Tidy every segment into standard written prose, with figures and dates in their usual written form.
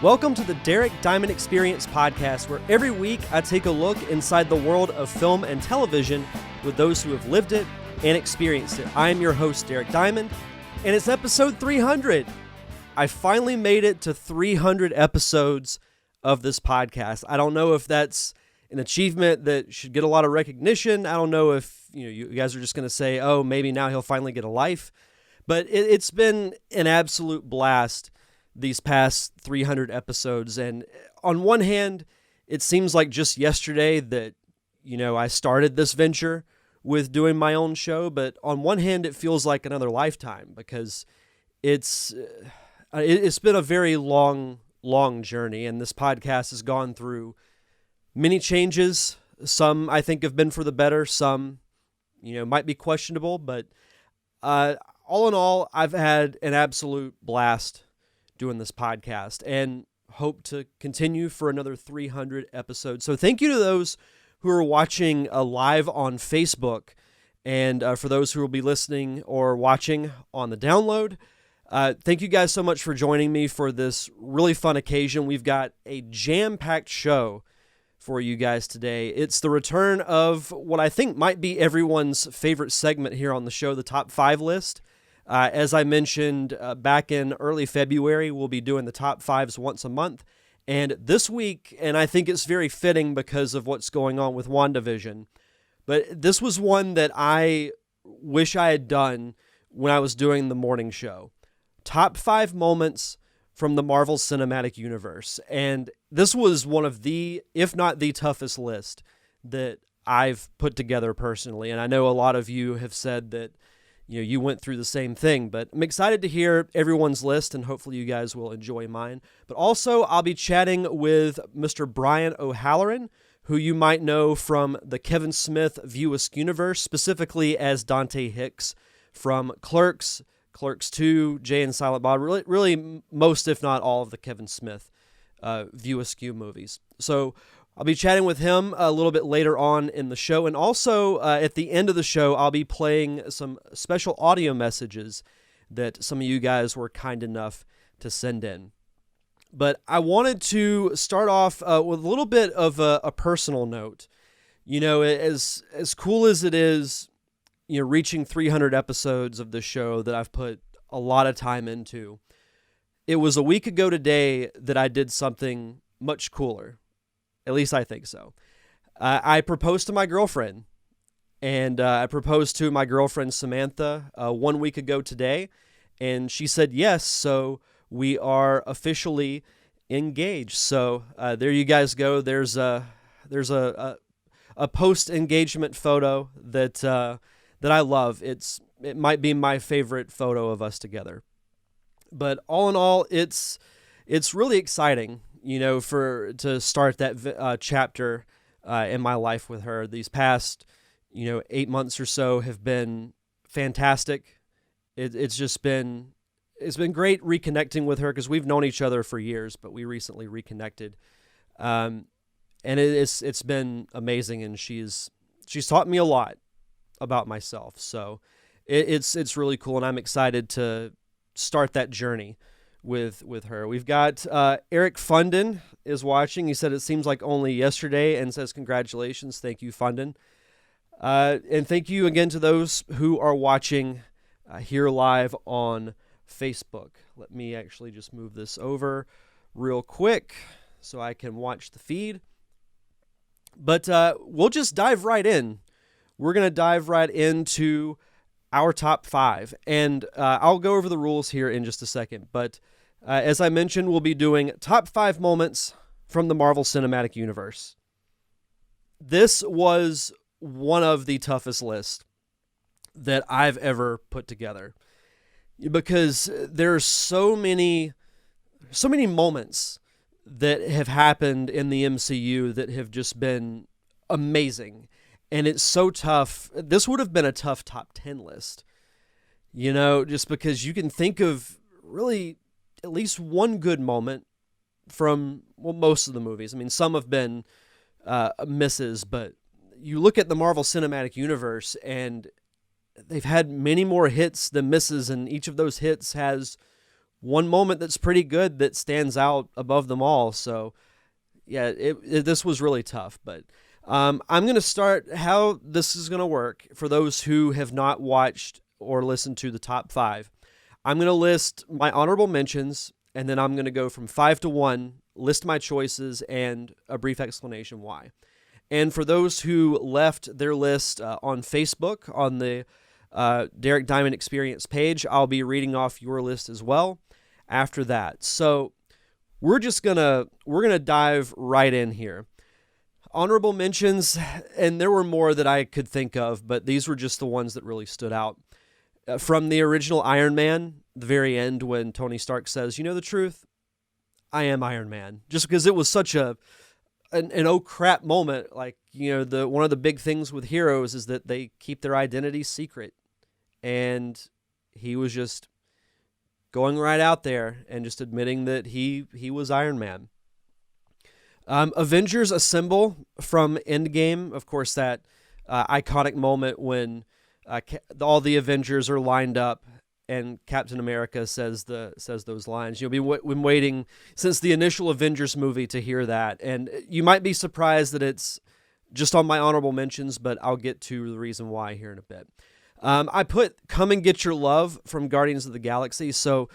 Welcome to the Derek Diamond Experience podcast, where every week I take a look inside the world of film and television with those who have lived it and experienced it. I am your host, Derek Diamond, and it's episode 300. I finally made it to 300 episodes of this podcast. I don't know if that's an achievement that should get a lot of recognition. I don't know if you guys are just going to say, oh, maybe now he'll finally get a life. But it's been an absolute blast these past 300 episodes. And on one hand, it seems like just yesterday that, I started this venture with doing my own show. But on one hand, it feels like another lifetime because it's been a very long journey. And this podcast has gone through many changes. Some I think have been for the better. Some, might be questionable. But all in all, I've had an absolute blast doing this podcast and hope to continue for another 300 episodes. So thank you to those who are watching live on Facebook, and for those who will be listening or watching on the download. Thank you guys so much for joining me for this really fun occasion. We've got a jam-packed show for you guys today. It's the return of what I think might be everyone's favorite segment here on the show, the Top 5 list. As I mentioned back in early February, we'll be doing the top 5s once a month. And this week, and I think it's very fitting because of what's going on with WandaVision, but this was one that I wish I had done when I was doing the morning show. Top 5 moments from the Marvel Cinematic Universe. And this was one of the, if not the toughest list that I've put together personally. And I know a lot of you have said that you went through the same thing, but I'm excited to hear everyone's list, and hopefully you guys will enjoy mine. But also, I'll be chatting with Mr. Brian O'Halloran, who you might know from the Kevin Smith View Askew universe, specifically as Dante Hicks from Clerks, Clerks 2, Jay and Silent Bob, really most, if not all, of the Kevin Smith View Askew movies. So I'll be chatting with him a little bit later on in the show. And also, at the end of the show, I'll be playing some special audio messages that some of you guys were kind enough to send in. But I wanted to start off with a little bit of a personal note. As cool as it is, reaching 300 episodes of the show that I've put a lot of time into, it was a week ago today that I did something much cooler. At least I think so. I proposed to my girlfriend, and I proposed to my girlfriend Samantha 1 week ago today, and she said yes, so we are officially engaged. So there you guys go. There's a post-engagement photo that I love. It might be my favorite photo of us together. But all in all, it's really exciting. To start that chapter in my life with her. These past, 8 months or so have been fantastic. It's been great reconnecting with her because we've known each other for years, but we recently reconnected. And it's been amazing, and she's taught me a lot about myself. So it's really cool, and I'm excited to start that journey with her. We've got Eric Funden is watching. He said it seems like only yesterday and says congratulations. Thank you, Funden. And thank you again to those who are watching here live on Facebook. Let me actually just move this over real quick so I can watch the feed. But we'll just dive right in. We're going to dive right into our top 5. And I'll go over the rules here in just a second. But as I mentioned, we'll be doing top 5 moments from the Marvel Cinematic Universe. This was one of the toughest lists that I've ever put together because there's so many moments that have happened in the MCU that have just been amazing. And it's so tough. This would have been a tough top 10 list, just because you can think of really at least one good moment from most of the movies. I mean, some have been misses, but you look at the Marvel Cinematic Universe and they've had many more hits than misses, and each of those hits has one moment that's pretty good that stands out above them all. So yeah, this was really tough, but I'm going to start how this is going to work for those who have not watched or listened to the top 5. I'm going to list my honorable mentions, and then I'm going to go from 5 to 1, list my choices, and a brief explanation why. And for those who left their list on Facebook, on the Derek Diamond Experience page, I'll be reading off your list as well after that. So we're gonna dive right in here. Honorable mentions, and there were more that I could think of, but these were just the ones that really stood out. From the original Iron Man, the very end when Tony Stark says, "You know the truth? I am Iron Man." Just because it was such an oh crap moment. Like, one of the big things with heroes is that they keep their identity secret, and he was just going right out there and just admitting that he was Iron Man. Avengers Assemble from Endgame, of course, that iconic moment when all the Avengers are lined up and Captain America says those lines. You'll be been waiting since the initial Avengers movie to hear that, and you might be surprised that it's just on my honorable mentions, but I'll get to the reason why here in a bit. I put Come and Get Your Love from Guardians of the Galaxy. So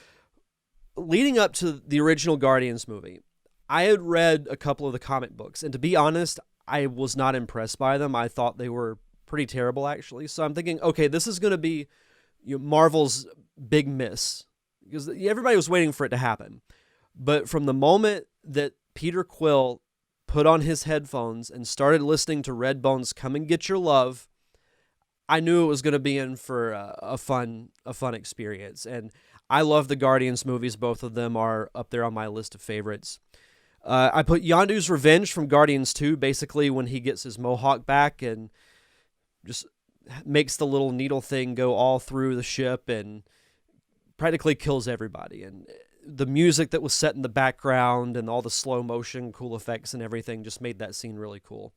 leading up to the original Guardians movie, I had read a couple of the comic books, and to be honest, I was not impressed by them. I thought they were pretty terrible, actually. So I'm thinking, okay, this is going to be Marvel's big miss, because everybody was waiting for it to happen. But from the moment that Peter Quill put on his headphones and started listening to Redbone's Come and Get Your Love, I knew it was going to be in for a fun experience. And I love the Guardians movies. Both of them are up there on my list of favorites. I put Yandu's Revenge from Guardians 2, basically when he gets his mohawk back and just makes the little needle thing go all through the ship and practically kills everybody. And the music that was set in the background and all the slow motion, cool effects and everything just made that scene really cool.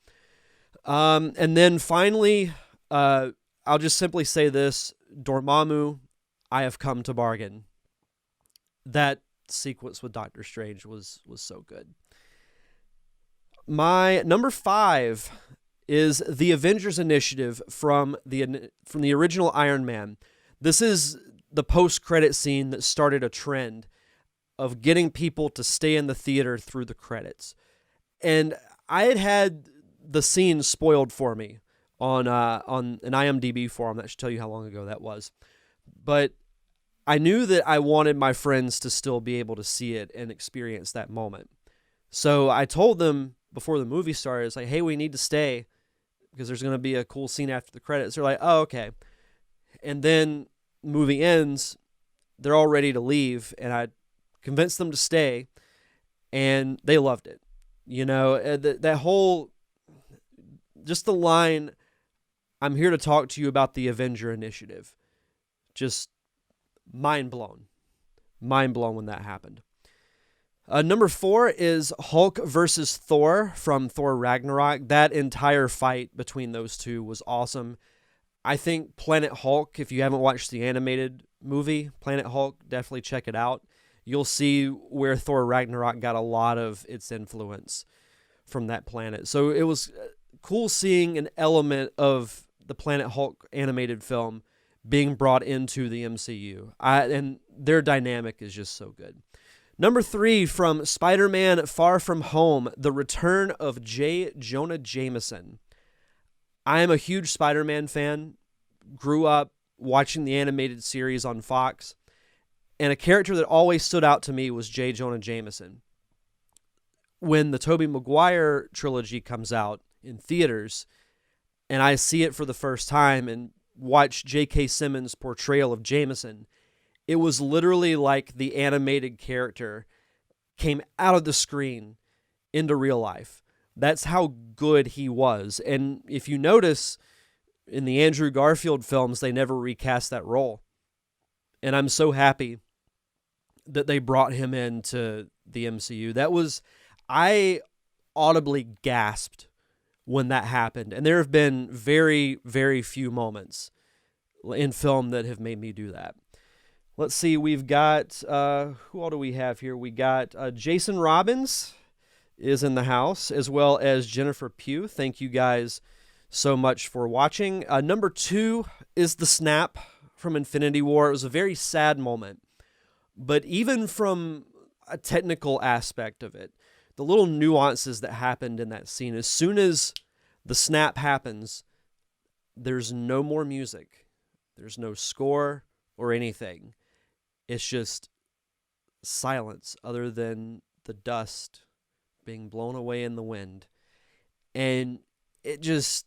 And then finally, I'll just simply say this: Dormammu, I Have Come to Bargain. That sequence with Doctor Strange was so good. My number 5 is the Avengers Initiative from the original Iron Man. This is the post-credit scene that started a trend of getting people to stay in the theater through the credits. And I had the scene spoiled for me on an IMDb forum. That should tell you how long ago that was. But I knew that I wanted my friends to still be able to see it and experience that moment. So I told them before the movie started, it's like, hey, we need to stay because there's going to be a cool scene after the credits. They're like, oh, okay. And then the movie ends, they're all ready to leave, and I convinced them to stay, and they loved it. That whole, just the line, I'm here to talk to you about the Avenger Initiative. Just mind blown when that happened. Number 4 is Hulk versus Thor from Thor Ragnarok. That entire fight between those two was awesome. I think Planet Hulk, if you haven't watched the animated movie, Planet Hulk, definitely check it out. You'll see where Thor Ragnarok got a lot of its influence from that planet. So it was cool seeing an element of the Planet Hulk animated film being brought into the MCU. And their dynamic is just so good. Number 3, from Spider-Man Far From Home, the return of J. Jonah Jameson. I am a huge Spider-Man fan. Grew up watching the animated series on Fox. And a character that always stood out to me was J. Jonah Jameson. When the Tobey Maguire trilogy comes out in theaters, and I see it for the first time and watch J.K. Simmons' portrayal of Jameson, it was literally like the animated character came out of the screen into real life. That's how good he was. And if you notice, in the Andrew Garfield films, they never recast that role. And I'm so happy that they brought him into the MCU. I audibly gasped when that happened. And there have been very, very few moments in film that have made me do that. Let's see, we've got, who all do we have here? We got Jason Robbins is in the house, as well as Jennifer Pugh. Thank you guys so much for watching. Number 2 is the snap from Infinity War. It was a very sad moment, but even from a technical aspect of it, the little nuances that happened in that scene, as soon as the snap happens, there's no more music. There's no score or anything. It's just silence other than the dust being blown away in the wind. And it's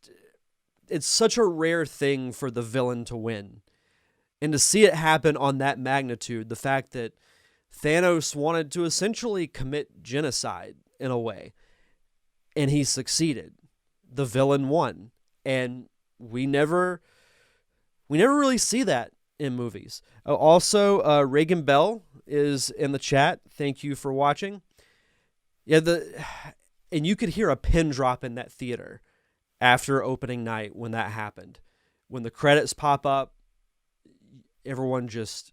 such a rare thing for the villain to win. And to see it happen on that magnitude, the fact that Thanos wanted to essentially commit genocide in a way, and he succeeded. The villain won. And we never really see that in movies. Also, Reagan Bell is in the chat. Thank you for watching. Yeah, and you could hear a pin drop in that theater after opening night when that happened. When the credits pop up, everyone just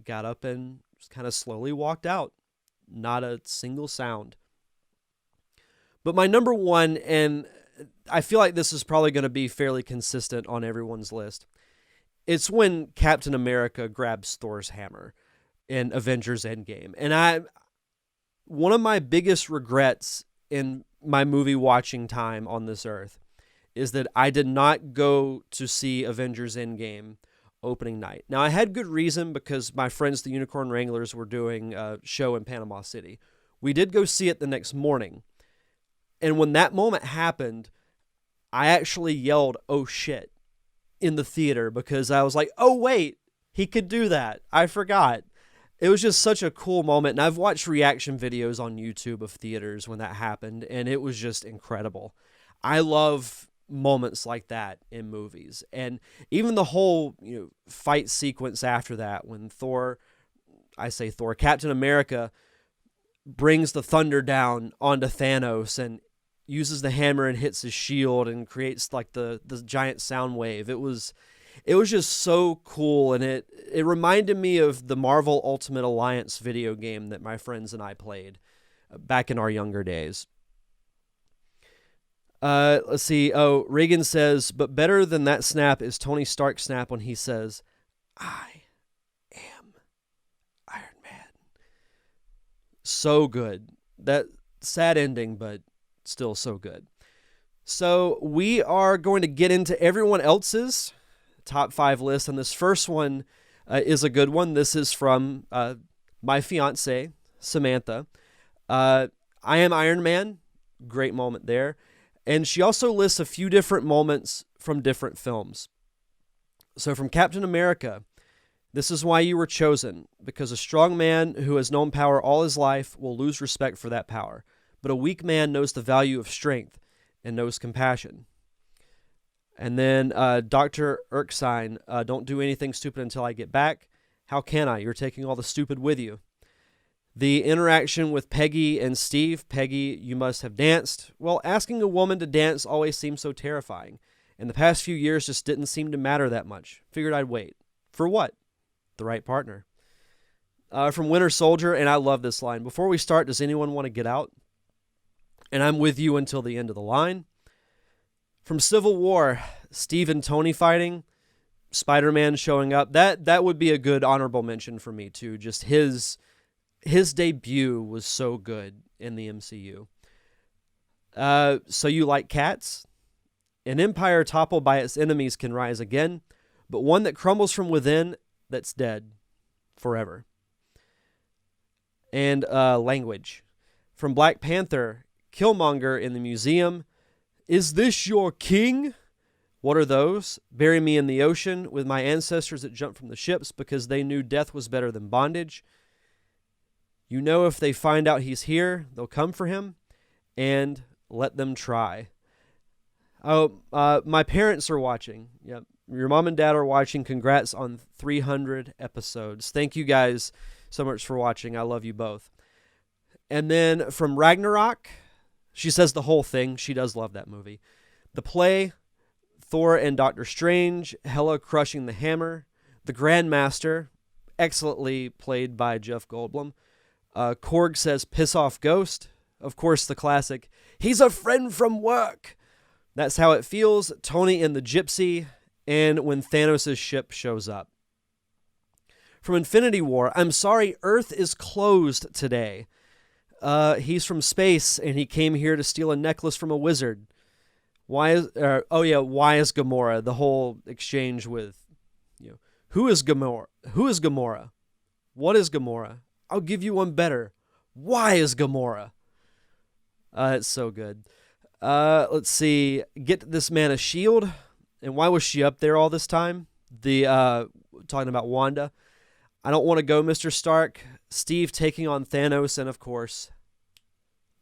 got up and just kind of slowly walked out. Not a single sound. But my number 1, and I feel like this is probably going to be fairly consistent on everyone's list, it's when Captain America grabs Thor's hammer in Avengers Endgame. And one of my biggest regrets in my movie watching time on this earth is that I did not go to see Avengers Endgame opening night. Now, I had good reason because my friends, the Unicorn Wranglers, were doing a show in Panama City. We did go see it the next morning. And when that moment happened, I actually yelled, "Oh shit," in the theater because I was like, oh wait, he could do that. I forgot. It was just such a cool moment. And I've watched reaction videos on YouTube of theaters when that happened, and it was just incredible. I love moments like that in movies. And even the whole fight sequence after that, when Captain America brings the thunder down onto Thanos and uses the hammer and hits his shield and creates like the giant sound wave. It was just so cool, and it reminded me of the Marvel Ultimate Alliance video game that my friends and I played back in our younger days. Let's see. Oh, Reagan says, but better than that snap is Tony Stark's snap when he says, "I am Iron Man." So good. That sad ending, but still so good. So we are going to get into everyone else's top 5 list, and this first one is a good one. This is from my fiance, Samantha. I am Iron Man. Great moment there. And she also lists a few different moments from different films. So from Captain America, this is why you were chosen, because a strong man who has known power all his life will lose respect for that power. But a weak man knows the value of strength and knows compassion. And then Dr. Erskine, don't do anything stupid until I get back. How can I? You're taking all the stupid with you. The interaction with Peggy and Steve. Peggy, you must have danced. Well, asking a woman to dance always seemed so terrifying. And the past few years just didn't seem to matter that much. Figured I'd wait. For what? The right partner. From Winter Soldier, and I love this line. Before we start, does anyone want to get out? And I'm with you until the end of the line. From Civil War, Steve and Tony fighting, Spider-Man showing up. That would be a good honorable mention for me too. Just his debut was so good in the MCU. So you like cats? An empire toppled by its enemies can rise again, but one that crumbles from within, that's dead forever. And language. From Black Panther, Killmonger in the museum. Is this your king? What are those? Bury me in the ocean with my ancestors that jumped from the ships because they knew death was better than bondage. You know, if they find out he's here, they'll come for him, and let them try. Oh, my parents are watching. Yep. Your mom and dad are watching. Congrats on 300 episodes. Thank you guys so much for watching. I love you both. And then from Ragnarok, she says the whole thing. She does love that movie. The play, Thor and Doctor Strange, Hela crushing the hammer, the Grandmaster, excellently played by Jeff Goldblum. Korg says, piss off Ghost. Of course, the classic, he's a friend from work. That's how it feels. Tony and the Gypsy, and when Thanos' ship shows up. From Infinity War, I'm sorry, Earth is closed today. He's from space, and he came here to steal a necklace from a wizard. Why is Gamora? The whole exchange with, who is Gamora? Who is Gamora? What is Gamora? I'll give you one better. Why is Gamora? It's so good. Let's see. Get this man a shield. And why was she up there all this time? Talking about Wanda. I don't want to go, Mr. Stark. Steve taking on Thanos, and of course,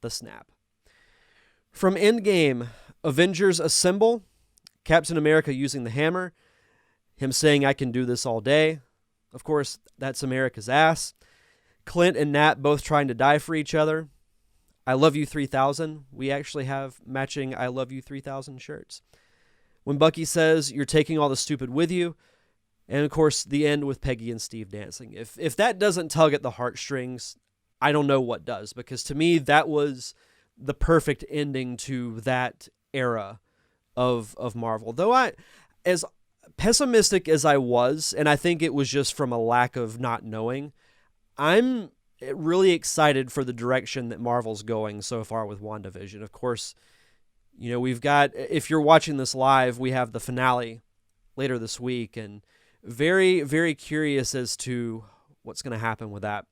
the snap. From Endgame, Avengers Assemble, Captain America using the hammer, him saying, I can do this all day. Of course, that's America's ass. Clint and Nat both trying to die for each other. I Love You 3000. We actually have matching I Love You 3000 shirts. When Bucky says, you're taking all the stupid with you. And, of course, the end with Peggy and Steve dancing. If that doesn't tug at the heartstrings, I don't know what does. Because to me, that was the perfect ending to that era of Marvel. Though as pessimistic as I was, and I think it was just from a lack of not knowing, I'm really excited for the direction that Marvel's going so far with WandaVision. Of course, we've got, if you're watching this live, we have the finale later this week, and very, very curious as to what's going to happen with that.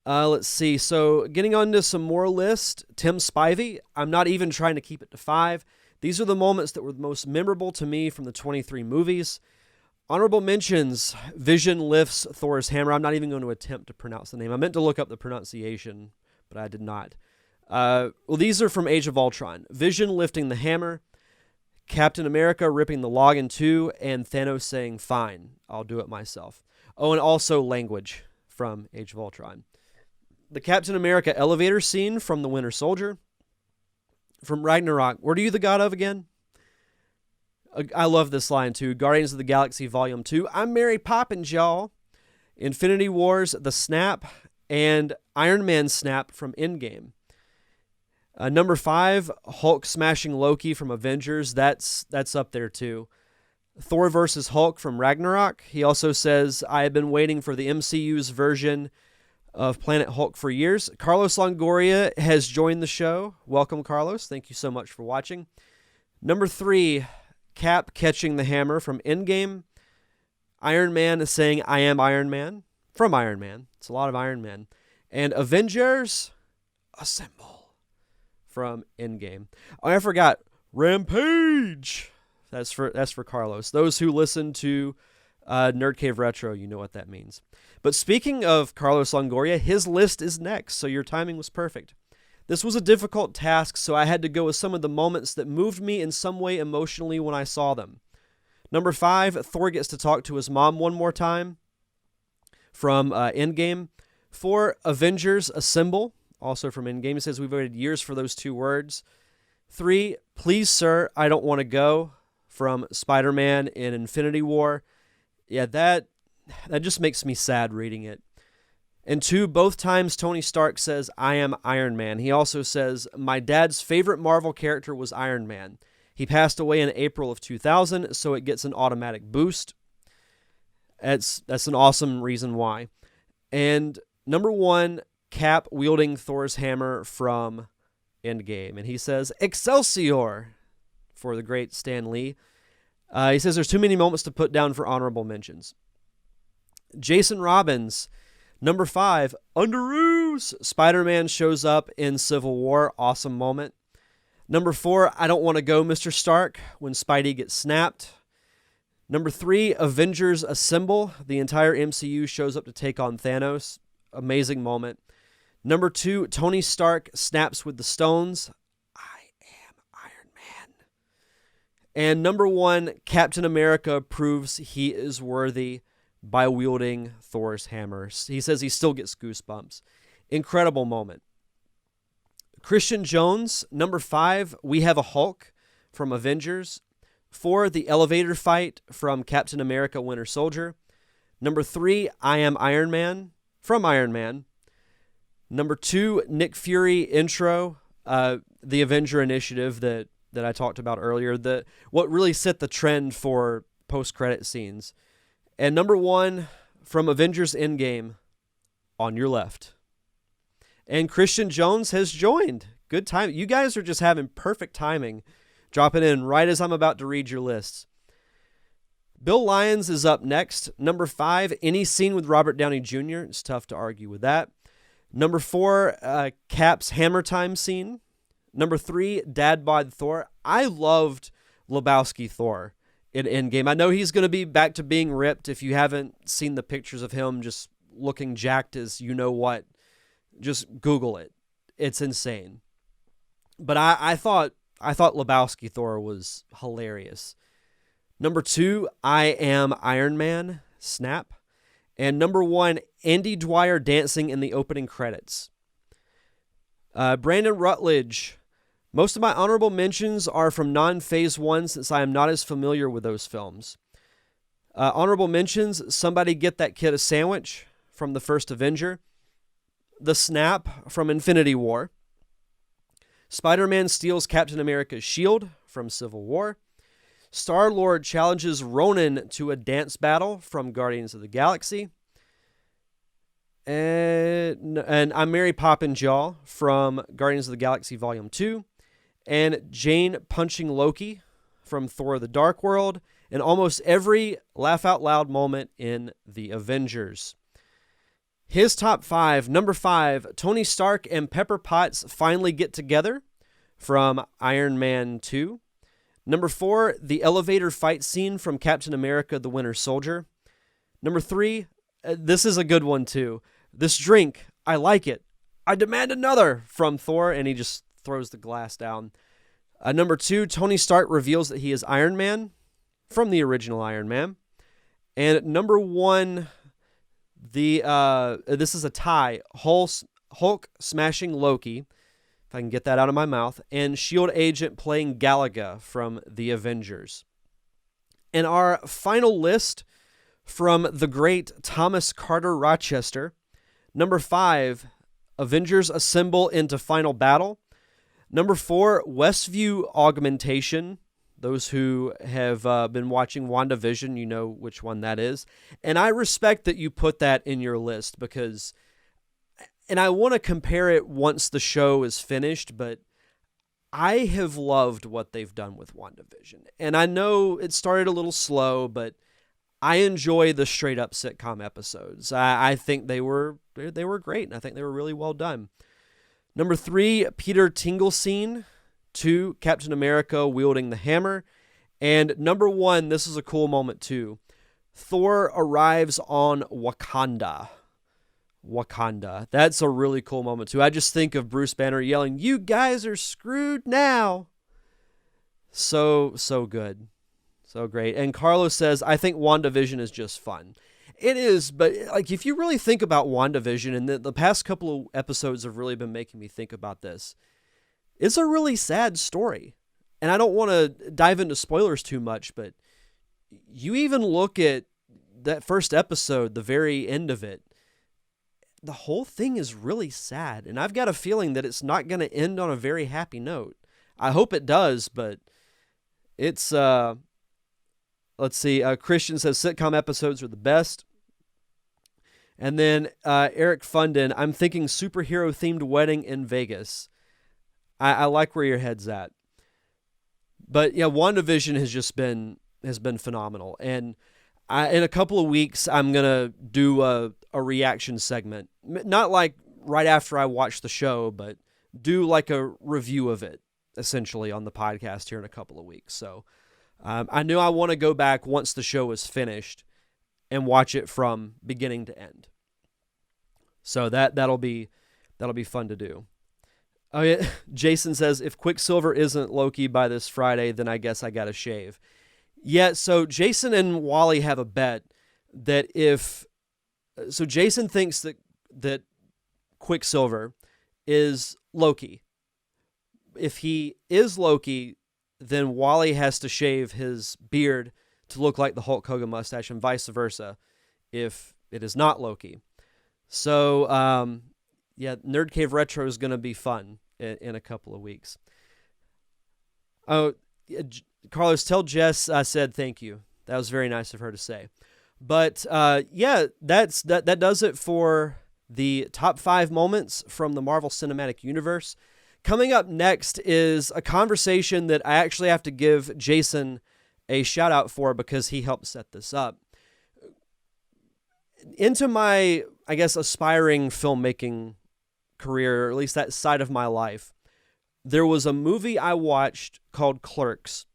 Let's see. So getting on to some more list. Tim Spivey. I'm not even trying to keep it to 5. These are the moments that were the most memorable to me from the 23 movies. Honorable mentions. Vision lifts Thor's hammer. I'm not even going to attempt to pronounce the name. I meant to look up the pronunciation, but I did not. These are from Age of Ultron. Vision lifting the hammer. Captain America ripping the log in two, and Thanos saying, fine, I'll do it myself. Oh, and also language from Age of Ultron. The Captain America elevator scene from The Winter Soldier. From Ragnarok, what are you the god of again? I love this line too. Guardians of the Galaxy Volume 2. I'm Mary Poppins, y'all. Infinity Wars, The Snap, and Iron Man Snap from Endgame. Number 5, Hulk smashing Loki from Avengers. That's up there too. Thor versus Hulk from Ragnarok. He also says, I have been waiting for the MCU's version of Planet Hulk for years. Carlos Longoria has joined the show. Welcome, Carlos. Thank you so much for watching. Number 3, Cap catching the hammer from Endgame. Iron Man is saying, I am Iron Man from Iron Man. It's a lot of Iron Man. And Avengers Assemble from Endgame. Oh, I forgot. Rampage. That's for Carlos. Those who listen to Nerd Cave Retro, you know what that means. But speaking of Carlos Longoria, his list is next, so your timing was perfect. This was a difficult task, so I had to go with some of the moments that moved me in some way emotionally when I saw them. Number 5, Thor gets to talk to his mom one more time from Endgame. 4, Avengers Assemble, also from Endgame. It says we've waited years for those 2 words. 3, Please Sir, I Don't Want to Go from Spider-Man in Infinity War. Yeah, that just makes me sad reading it. And 2, both times Tony Stark says, I am Iron Man. He also says, my dad's favorite Marvel character was Iron Man. He passed away in April of 2000, so it gets an automatic boost. That's an awesome reason why. And number 1, Cap wielding Thor's hammer from Endgame. And he says, Excelsior, for the great Stan Lee. He says there's too many moments to put down for honorable mentions. Jason Robbins, number 5, Underoos. Spider-Man shows up in Civil War. Awesome moment. Number 4, I Don't Want to Go, Mr. Stark, when Spidey gets snapped. Number 3, Avengers Assemble. The entire MCU shows up to take on Thanos. Amazing moment. Number 2, Tony Stark snaps with the stones. I am Iron Man. And number 1, Captain America proves he is worthy by wielding Thor's hammer. He says he still gets goosebumps. Incredible moment. Christian Jones, number 5, We Have a Hulk from Avengers. 4, the elevator fight from Captain America Winter Soldier. Number 3, I Am Iron Man from Iron Man. Number 2, Nick Fury intro, the Avenger Initiative that I talked about earlier, what really set the trend for post-credit scenes. And number 1, from Avengers Endgame, On Your Left. And Christian Jones has joined. Good time. You guys are just having perfect timing, dropping in right as I'm about to read your lists. Bill Lyons is up next. Number 5, any scene with Robert Downey Jr. It's tough to argue with that. Number 4, Cap's Hammer Time scene. Number 3, Dad Bod Thor. I loved Lebowski Thor in Endgame. I know he's going to be back to being ripped. If you haven't seen the pictures of him just looking jacked as you know what, just Google it. It's insane. But I thought Lebowski Thor was hilarious. Number 2, I Am Iron Man, Snap. And number 1, Andy Dwyer dancing in the opening credits. Brandon Rutledge. Most of my honorable mentions are from non-Phase 1 since I am not as familiar with those films. Honorable mentions, Somebody Get That Kid a Sandwich from the first Avenger. The Snap from Infinity War. Spider-Man steals Captain America's shield from Civil War. Star-Lord challenges Ronan to a dance battle from Guardians of the Galaxy. And I'm Mary Poppins Jaw from Guardians of the Galaxy Volume 2. And Jane punching Loki from Thor the Dark World. And almost every laugh-out-loud moment in The Avengers. His top 5. Number 5, Tony Stark and Pepper Potts finally get together from Iron Man 2. Number 4, the elevator fight scene from Captain America the Winter Soldier. Number 3, this is a good one too. This drink, I like it. I demand another from Thor, and he just throws the glass down. Number 2, Tony Stark reveals that he is Iron Man from the original Iron Man. And number 1, this is a tie. Hulk smashing Loki, if I can get that out of my mouth, and S.H.I.E.L.D. agent playing Galaga from The Avengers. And our final list from the great Thomas Carter Rochester. Number 5, Avengers Assemble into Final Battle. Number 4, Westview Augmentation. Those who have been watching WandaVision, you know which one that is. And I respect that you put that in your list because, and I want to compare it once the show is finished, but I have loved what they've done with WandaVision. And I know it started a little slow, but I enjoy the straight up sitcom episodes. I think they were great, and I think they were really well done. Number 3, Peter Tingle scene. 2, Captain America wielding the hammer. And number 1, this is a cool moment too. Thor arrives on Wakanda. Wakanda. That's a really cool moment too. I just think of Bruce Banner yelling, "You guys are screwed now." So good. So great. And Carlos says, I think WandaVision is just fun. It is, but like if you really think about WandaVision, and the past couple of episodes have really been making me think about this, it's a really sad story. And I don't want to dive into spoilers too much, but you even look at that first episode, the very end of it, the whole thing is really sad. And I've got a feeling that it's not going to end on a very happy note. I hope it does, but it's, let's see, Christian says sitcom episodes are the best. And then Eric Fundin, I'm thinking superhero-themed wedding in Vegas. I like where your head's at. But yeah, WandaVision has been phenomenal. And in a couple of weeks, I'm going to do a reaction segment. Not like right after I watch the show, but do like a review of it, essentially, on the podcast here in a couple of weeks. So I knew I want to go back once the show is finished and watch it from beginning to end. So that'll be fun to do. Oh yeah, Jason says, if Quicksilver isn't Loki by this Friday, then I guess I gotta shave. Yeah, so Jason and Wally have a bet that so Jason thinks that Quicksilver is Loki. If he is Loki, then Wally has to shave his beard to look like the Hulk Hogan mustache, and vice versa. if it is not Loki. So, Nerd Cave Retro is going to be fun in a couple of weeks. Oh, Carlos, tell Jess I said thank you. That was very nice of her to say. But that does it for the top 5 moments from the Marvel Cinematic Universe. Coming up next is a conversation that I actually have to give Jason a shout out for because he helped set this up. Into my, I guess, aspiring filmmaking career, or at least that side of my life, there was a movie I watched called Clerks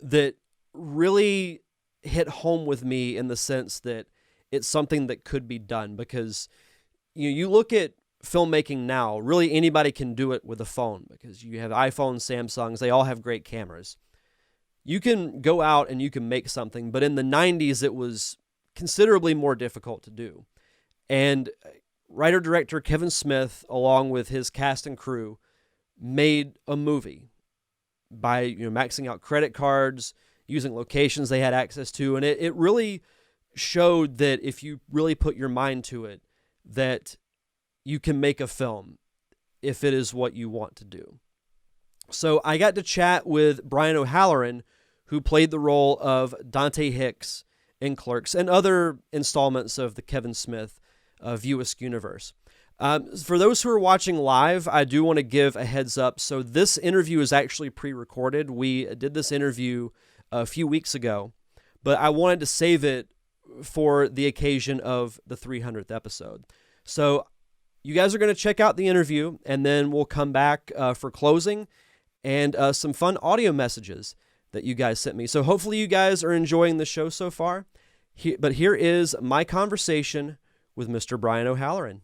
that really hit home with me in the sense that it's something that could be done, because you look at filmmaking now, really anybody can do it with a phone, because you have iPhones, Samsungs, they all have great cameras. You can go out and you can make something, but in the 90s it was considerably more difficult to do. And writer-director Kevin Smith, along with his cast and crew, made a movie by maxing out credit cards, using locations they had access to, and it really showed that if you really put your mind to it, that you can make a film if it is what you want to do. So I got to chat with Brian O'Halloran, who played the role of Dante Hicks in Clerks and other installments of the Kevin Smith View-esque universe. For those who are watching live, I do want to give a heads up. So this interview is actually pre-recorded. We did this interview a few weeks ago, but I wanted to save it for the occasion of the 300th episode. So you guys are going to check out the interview, and then we'll come back for closing and some fun audio messages that you guys sent me. So hopefully you guys are enjoying the show so far. But here is my conversation with Mr. Brian O'Halloran.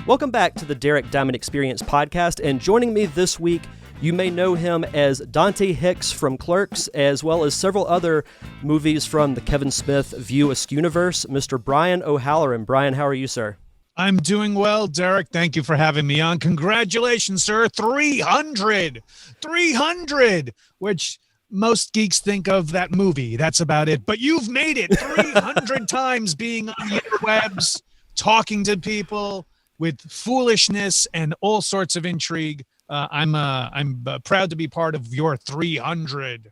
Welcome back to the Derek Diamond Experience podcast, and joining me this week, you may know him as Dante Hicks from Clerks, as well as several other movies from the Kevin Smith View-esque universe, Mr. Brian O'Halloran. Brian, how are you, sir? I'm doing well, Derek. Thank you for having me on. Congratulations, sir. 300, which most geeks think of that movie. That's about it. But you've made it 300 times, being on the interwebs, talking to people with foolishness and all sorts of intrigue. I'm proud to be part of your 300.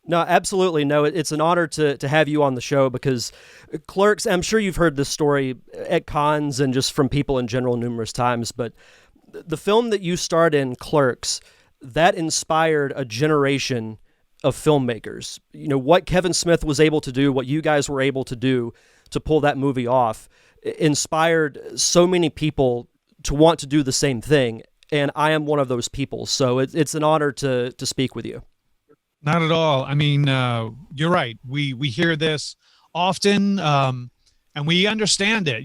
No, absolutely. No, it's an honor to have you on the show, because Clerks, I'm sure you've heard this story at cons and just from people in general numerous times, but the film that you starred in, Clerks, that inspired a generation of filmmakers. What Kevin Smith was able to do, what you guys were able to do to pull that movie off, inspired so many people to want to do the same thing. And I am one of those people. So it's an honor to speak with you. Not at all. I mean, you're right. We hear this often, and we understand it.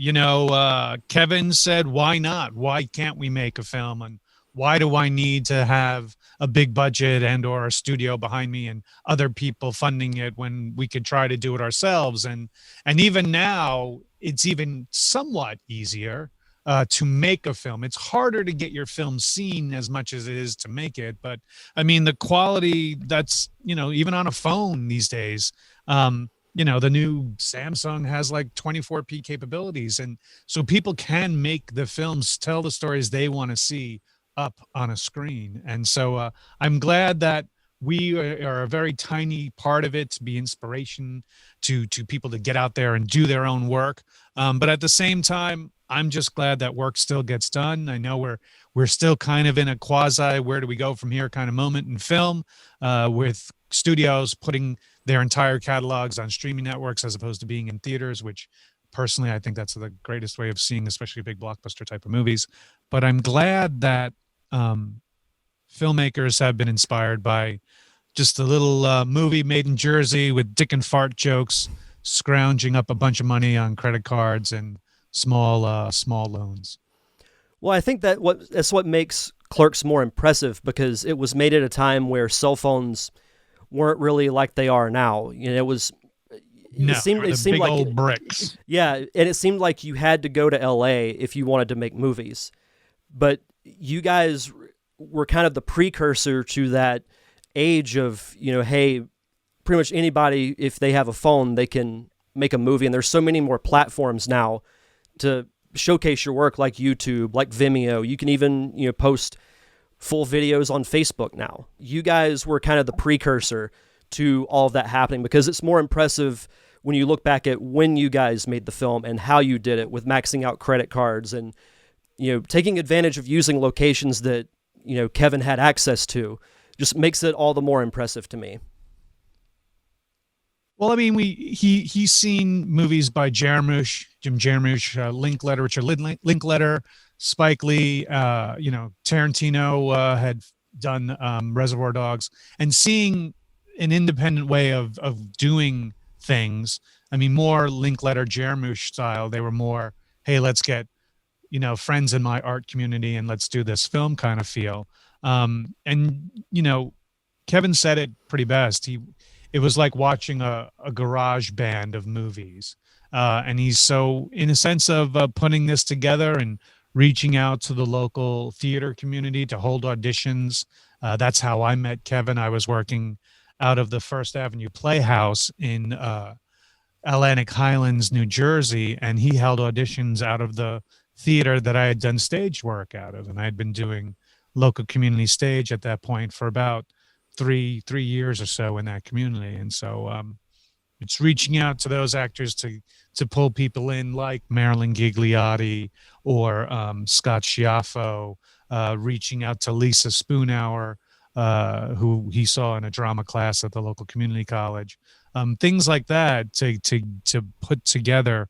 Kevin said, why not? Why can't we make a film? And why do I need to have a big budget and or a studio behind me and other people funding it when we could try to do it ourselves? And even now, it's even somewhat easier to make a film. It's harder to get your film seen as much as it is to make it. But I mean, the quality that's, even on a phone these days, the new Samsung has like 24p capabilities. And so people can make the films, tell the stories they want to see up on a screen. And so I'm glad that we are a very tiny part of it to be inspiration to people to get out there and do their own work. But at the same time, I'm just glad that work still gets done. I know we're still kind of in a quasi where do we go from here kind of moment in film, with studios putting their entire catalogs on streaming networks as opposed to being in theaters, which personally I think that's the greatest way of seeing especially big blockbuster type of movies. But I'm glad that filmmakers have been inspired by just a little movie made in Jersey with dick and fart jokes, scrounging up a bunch of money on credit cards and small loans. Well, I think that's what makes Clerks more impressive, because it was made at a time where cell phones weren't really like they are now. It seemed like old bricks. Yeah, and it seemed like you had to go to LA if you wanted to make movies. But you guys were kind of the precursor to that age of, hey, pretty much anybody, if they have a phone, they can make a movie. And there's so many more platforms now to showcase your work, like YouTube, like Vimeo. You can even, post full videos on Facebook now. You guys were kind of the precursor to all of that happening, because it's more impressive when you look back at when you guys made the film and how you did it with maxing out credit cards and, taking advantage of using locations that, Kevin had access to. Just makes it all the more impressive to me. Well, I mean, he's seen movies by Jim Jarmusch, Richard Linklater, Spike Lee, Tarantino had done Reservoir Dogs, and seeing an independent way of doing things. I mean, more Linklater, Jarmusch style. They were more, hey, let's get, friends in my art community and let's do this film kind of feel. And Kevin said it pretty best. It was like watching a garage band of movies. And he's so, in a sense of putting this together and reaching out to the local theater community to hold auditions. That's how I met Kevin. I was working out of the First Avenue Playhouse in Atlantic Highlands, New Jersey, and he held auditions out of the theater that I had done stage work out of. And I had been doing local community stage at that point for about three years or so in that community. And so it's reaching out to those actors to pull people in, like Marilyn Gigliotti or Scott Schiaffo, reaching out to Lisa Spoonhour, who he saw in a drama class at the local community college. Things like that to put together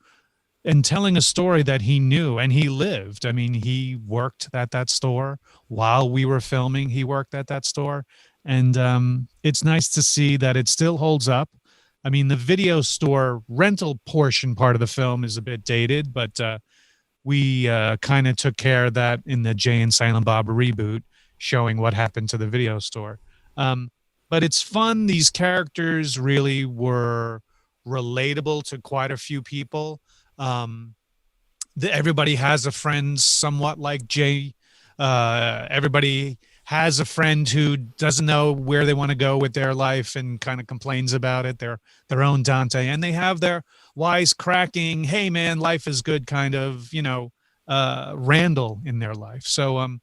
and telling a story that he knew and he lived. I mean, he worked at that store while we were filming. He worked at that store. And it's nice to see that it still holds up. I mean, the video store rental portion part of the film is a bit dated, but we kind of took care of that in the Jay and Silent Bob reboot, showing what happened to the video store. But it's fun. These characters really were relatable to quite a few people. Everybody has a friend somewhat like Jay. Everybody has a friend who doesn't know where they want to go with their life and kind of complains about it. They're their own Dante, and they have their wise cracking, hey man, life is good kind of, Randal in their life. So,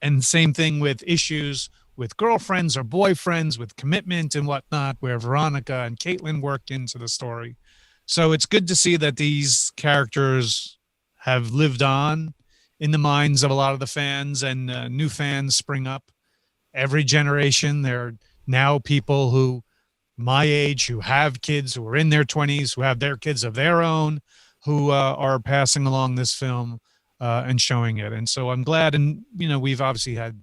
and same thing with issues with girlfriends or boyfriends, with commitment and whatnot, where Veronica and Caitlin work into the story. So it's good to see that these characters have lived on in the minds of a lot of the fans, and new fans spring up every generation. There are now people who my age who have kids who are in their 20s, who have their kids of their own, who are passing along this film and showing it. And so I'm glad. And, we've obviously had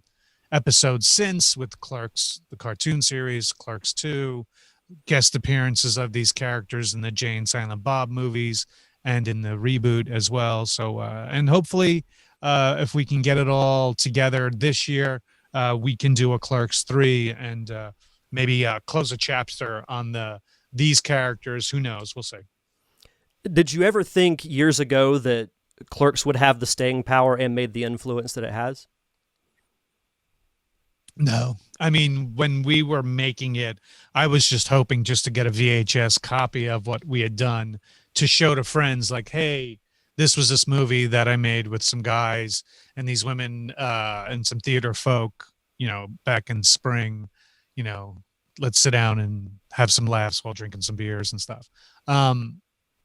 episodes since with Clerks, the cartoon series, Clerks 2, guest appearances of these characters in the Jay and Silent Bob movies and in the reboot as well. So, and hopefully, if we can get it all together this year, we can do a Clerks 3 and maybe close a chapter on these characters. Who knows? We'll see. Did you ever think years ago that Clerks would have the staying power and made the influence that it has? No. I mean, when we were making it, I was just hoping just to get a VHS copy of what we had done to show to friends, like, hey, this was this movie that I made with some guys and these women and some theater folk, back in spring, let's sit down and have some laughs while drinking some beers and stuff.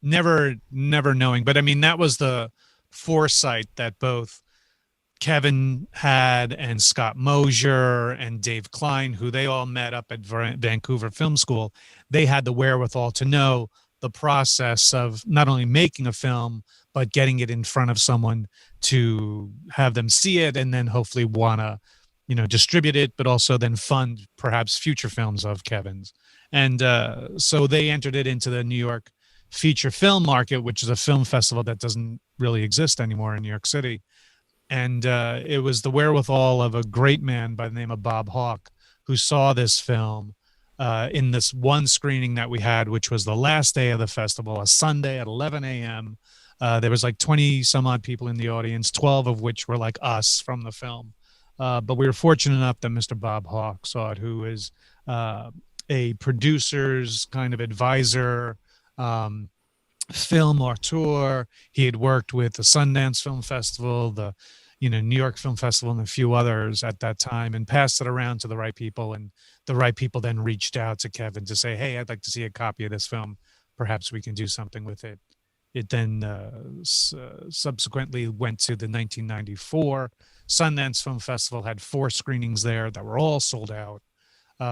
Never knowing. But I mean, that was the foresight that both Kevin had and Scott Mosier and Dave Klein, who they all met up at Vancouver Film School. They had the wherewithal to know the process of not only making a film, but getting it in front of someone to have them see it and then hopefully want to, distribute it, but also then fund perhaps future films of Kevin's. And so they entered it into the New York feature film market, which is a film festival that doesn't really exist anymore in New York City. And it was the wherewithal of a great man by the name of Bob Hawke, who saw this film in this one screening that we had, which was the last day of the festival, a Sunday at 11 a.m. There was like 20 some odd people in the audience, 12 of which were like us from the film. But we were fortunate enough that Mr. Bob Hawke saw it, who is a producer's kind of advisor, film auteur. He had worked with the Sundance Film Festival, the New York Film Festival, and a few others at that time, and passed it around to the right people. And the right people then reached out to Kevin to say, "Hey, I'd like to see a copy of this film. Perhaps we can do something with it." It then subsequently went to the 1994 Sundance Film Festival, had 4 screenings there that were all sold out.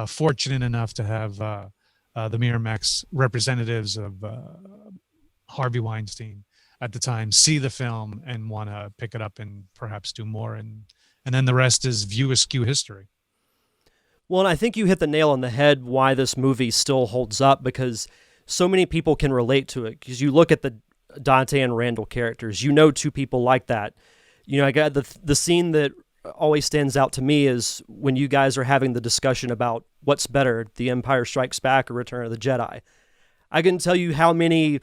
Fortunate enough to have the Miramax representatives of Harvey Weinstein at the time see the film and want to pick it up and perhaps do more. And then the rest is view askew history. Well, and I think you hit the nail on the head why this movie still holds up, because so many people can relate to it. Because you look at the Dante and Randal characters, 2 people like that. I got the scene that always stands out to me is when you guys are having the discussion about what's better, The Empire Strikes Back or Return of the Jedi. I can tell you how many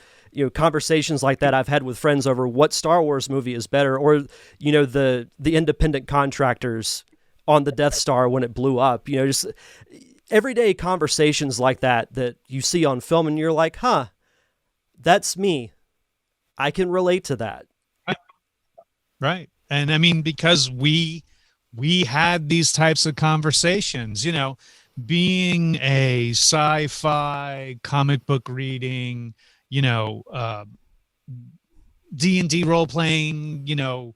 conversations like that I've had with friends over what Star Wars movie is better, or the independent contractors on the Death Star when it blew up. Just everyday conversations like that you see on film, and you're like, huh, that's me. I can relate to that. Right. And I mean, because we had these types of conversations, being a sci-fi comic book reading, D&D role playing,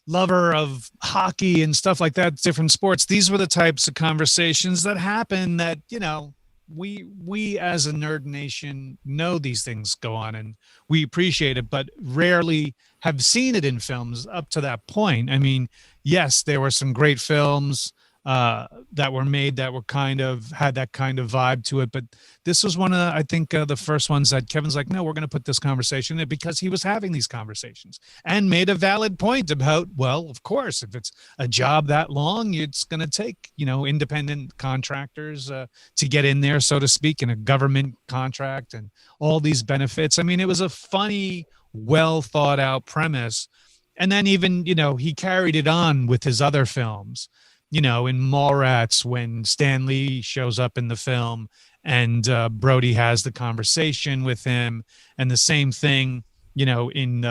lover of hockey and stuff like that, different sports. These were the types of conversations that happen that, we as a nerd nation know these things go on and we appreciate it, but rarely have seen it in films up to that point. I mean, yes, there were some great films that were made that were had that kind of vibe to it, but this was one of I think the first ones that Kevin's like, no, we're going to put this conversation in, because he was having these conversations and made a valid point about, well, of course, if it's a job that long, it's going to take independent contractors to get in there, so to speak, in a government contract and all these benefits. I mean, it was a funny, well thought out premise. And then even he carried it on with his other films. In Mallrats, when Stan Lee shows up in the film and Brody has the conversation with him, and the same thing, in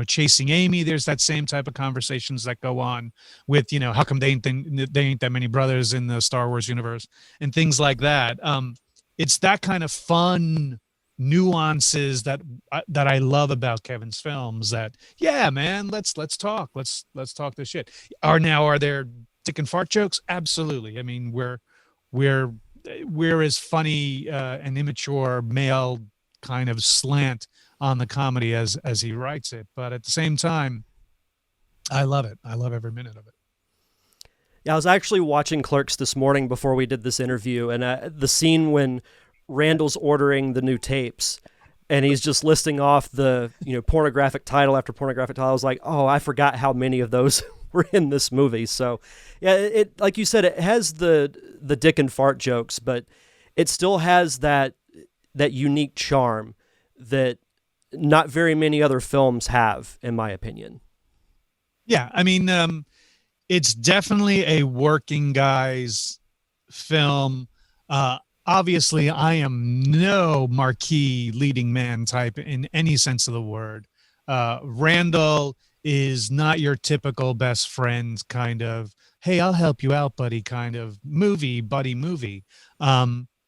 Chasing Amy, there's that same type of conversations that go on with, how come they ain't that many brothers in the Star Wars universe and things like that. It's that kind of fun nuances that I love about Kevin's films. That, yeah, man, let's talk this shit. Are there dick and fart jokes? Absolutely. I mean, we're as funny and immature male kind of slant on the comedy as he writes it, but at the same time, I love it. I love every minute of it. Yeah, I was actually watching Clerks this morning before we did this interview, and the scene when Randall's ordering the new tapes and he's just listing off the pornographic title after pornographic title. I was like, oh, I forgot how many of those were in this movie. So yeah, it like you said, it has the dick and fart jokes, but it still has that unique charm that not very many other films have, in my opinion. Yeah, I mean, it's definitely a working guy's film. Obviously, I am no marquee leading man type in any sense of the word. Randall is not your typical best friend kind of, hey, I'll help you out, buddy, kind of buddy movie.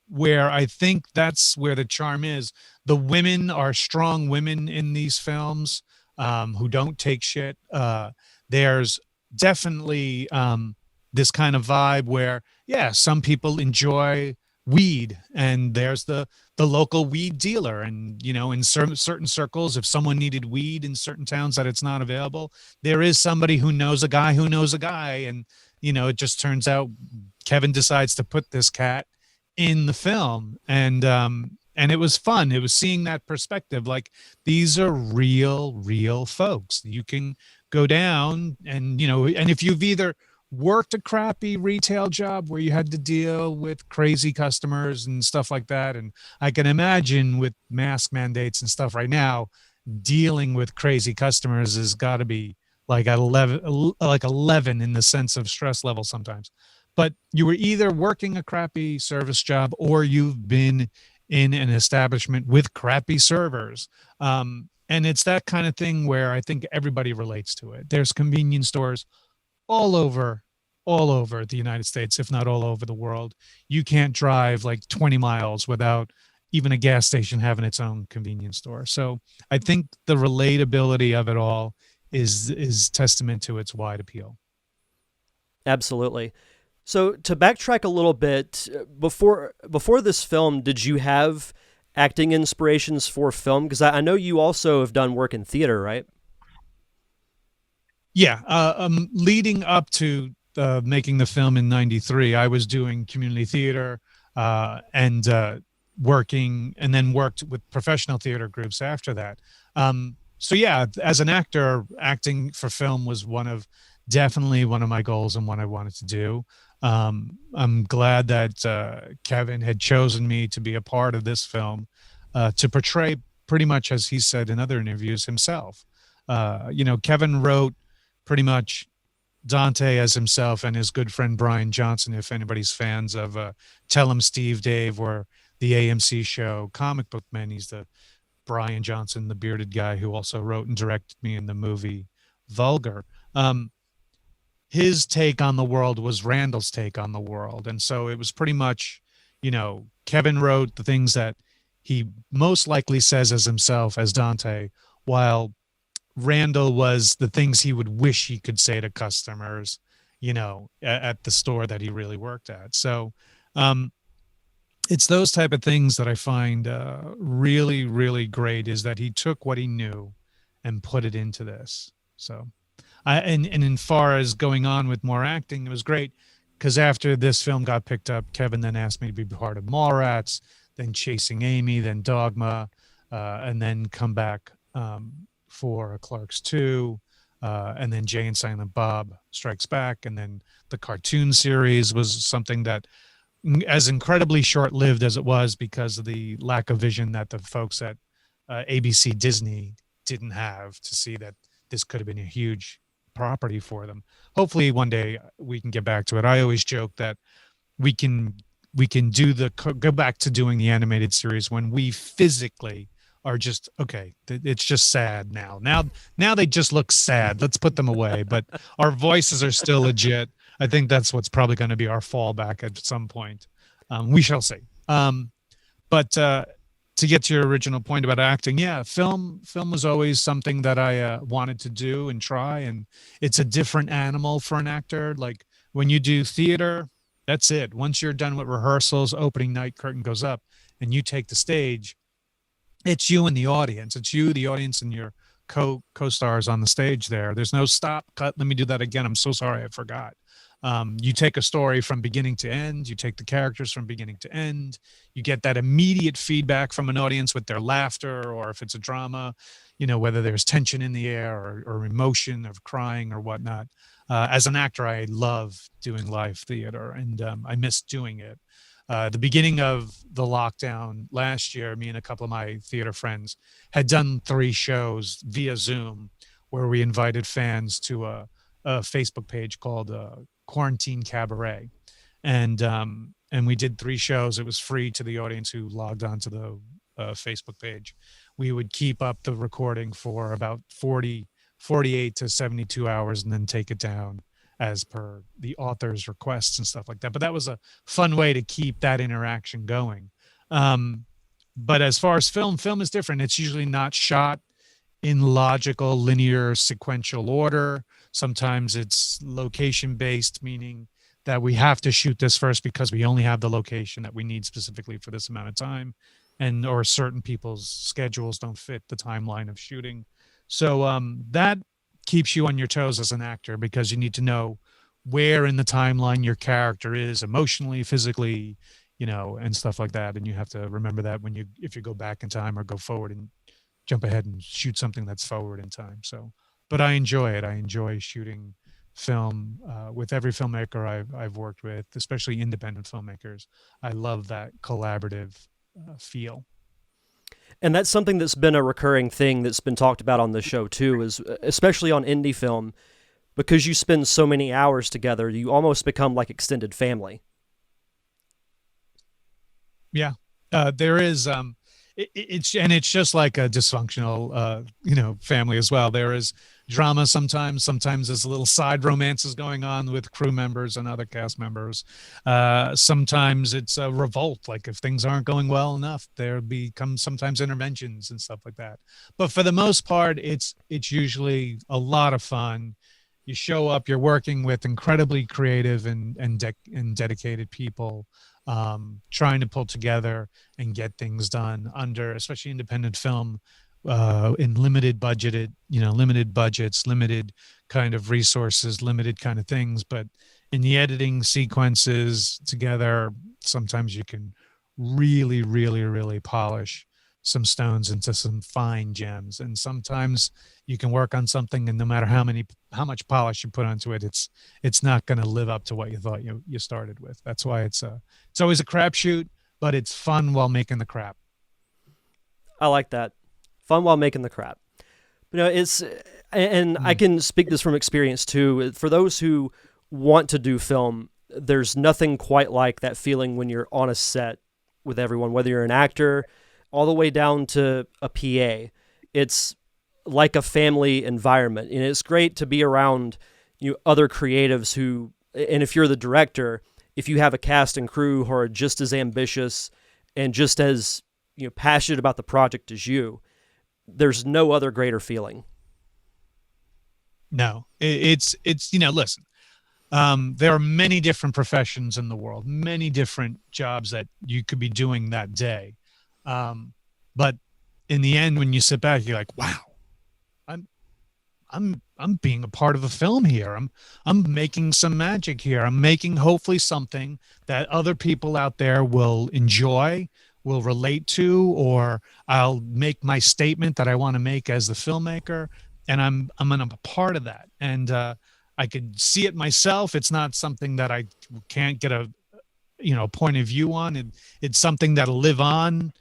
Where I think that's where the charm is. The women are strong women in these films who don't take shit. There's definitely this kind of vibe where, yeah, some people enjoy weed, and there's the local weed dealer, and in certain circles, if someone needed weed in certain towns that it's not available, there is somebody who knows a guy who knows a guy, and it just turns out Kevin decides to put this cat in the film, and it was fun. It was seeing that perspective, like, these are real folks. You can go down and and if you've either worked a crappy retail job where you had to deal with crazy customers and stuff like that, and I can imagine with mask mandates and stuff right now, dealing with crazy customers has got to be like 11 in the sense of stress level sometimes. But you were either working a crappy service job or you've been in an establishment with crappy servers. And it's that kind of thing where I think everybody relates to it. There's convenience stores all over all over the United States, if not all over the world. You can't drive like 20 miles without even a gas station having its own convenience store. So I think the relatability of it all is testament to its wide appeal. Absolutely. So to backtrack a little bit, before this film, did you have acting inspirations for film? Because I know you also have done work in theater, right? Yeah, leading up to making the film in '93, I was doing community theater and working, and then worked with professional theater groups after that. So yeah, as an actor, acting for film was definitely one of my goals and what I wanted to do. I'm glad that Kevin had chosen me to be a part of this film to portray pretty much, as he said in other interviews, himself. Kevin wrote pretty much Dante as himself and his good friend Brian Johnson. If anybody's fans of Tell 'em Steve Dave or the AMC show Comic Book Men, he's the Brian Johnson, the bearded guy who also wrote and directed me in the movie Vulgar. His take on the world was Randall's take on the world. And so it was pretty much, Kevin wrote the things that he most likely says as himself, as Dante, while Randall was the things he would wish he could say to customers, at the store that he really worked at. So it's those type of things that I find really, really great, is that he took what he knew and put it into this. So and in far as going on with more acting, it was great because after this film got picked up, Kevin then asked me to be part of Mallrats, then Chasing Amy, then Dogma, and then come back for Clerks 2, and then Jay and Silent Bob Strikes Back, and then the cartoon series was something that, as incredibly short-lived as it was because of the lack of vision that the folks at ABC Disney didn't have to see that this could have been a huge property for them. Hopefully one day we can get back to it. I always joke that we can go back to doing the animated series when we physically are just okay. It's just sad now they just look sad. Let's put them away, but our voices are still legit. I think that's what's probably going to be our fallback at some point. We shall see. But to get to your original point about acting, yeah, film was always something that I wanted to do and try, and it's a different animal for an actor. Like when you do theater, that's it. Once you're done with rehearsals, opening night, curtain goes up, and you take the stage, it's you and the audience. It's you, the audience, and your co-stars on the stage there. There's no stop, cut, let me do that again. I'm so sorry, I forgot. You take a story from beginning to end. You take the characters from beginning to end. You get that immediate feedback from an audience with their laughter, or if it's a drama, whether there's tension in the air or emotion of crying or whatnot. As an actor, I love doing live theater, and I miss doing it. The beginning of the lockdown last year, me and a couple of my theater friends had done 3 shows via Zoom, where we invited fans to a Facebook page called Quarantine Cabaret, and we did 3 shows. It was free to the audience who logged onto the Facebook page. We would keep up the recording for about 48 to 72 hours and then take it down as per the author's requests and stuff like that. But that was a fun way to keep that interaction going. But as far as film is different. It's usually not shot in logical, linear, sequential order. Sometimes it's location based, meaning that we have to shoot this first because we only have the location that we need specifically for this amount of time, or certain people's schedules don't fit the timeline of shooting. So that keeps you on your toes as an actor, because you need to know where in the timeline your character is emotionally, physically, and stuff like that. And you have to remember that if you go back in time or go forward and jump ahead and shoot something that's forward in time. So, but I enjoy it. I enjoy shooting film with every filmmaker I've worked with, especially independent filmmakers. I love that collaborative feel. And that's something that's been a recurring thing that's been talked about on the show too, is especially on indie film, because you spend so many hours together, you almost become like extended family. Yeah, there is. It's just like a dysfunctional, family as well. There is drama sometimes. Sometimes there's little side romances going on with crew members and other cast members. Sometimes it's a revolt. Like if things aren't going well enough, there become sometimes interventions and stuff like that. But for the most part, it's usually a lot of fun. You show up, you're working with incredibly creative and dedicated people, trying to pull together and get things done under, especially independent film, in limited budgets, limited kind of resources, limited kind of things. But in the editing sequences together, sometimes you can really, really, really polish some stones into some fine gems. And sometimes you can work on something, and no matter how much polish you put onto it, it's not going to live up to what you thought you started with. That's why it's always a crapshoot, but it's fun while making the crap. I like that. Fun while making the crap. And I can speak this from experience too. For those who want to do film, there's nothing quite like that feeling when you're on a set with everyone, whether you're an actor all the way down to a PA. It's like a family environment, and it's great to be around other creatives who, and if you're the director, if you have a cast and crew who are just as ambitious and just as passionate about the project as you, there's no other greater feeling. No, it's listen, there are many different professions in the world, many different jobs that you could be doing that day. But in the end, when you sit back, you're like, wow, I'm being a part of a film here. I'm making some magic here. I'm making hopefully something that other people out there will enjoy, will relate to, or I'll make my statement that I want to make as the filmmaker. And I'm a part of that. And, I could see it myself. It's not something that I can't get a point of view on. It's something that'll live on,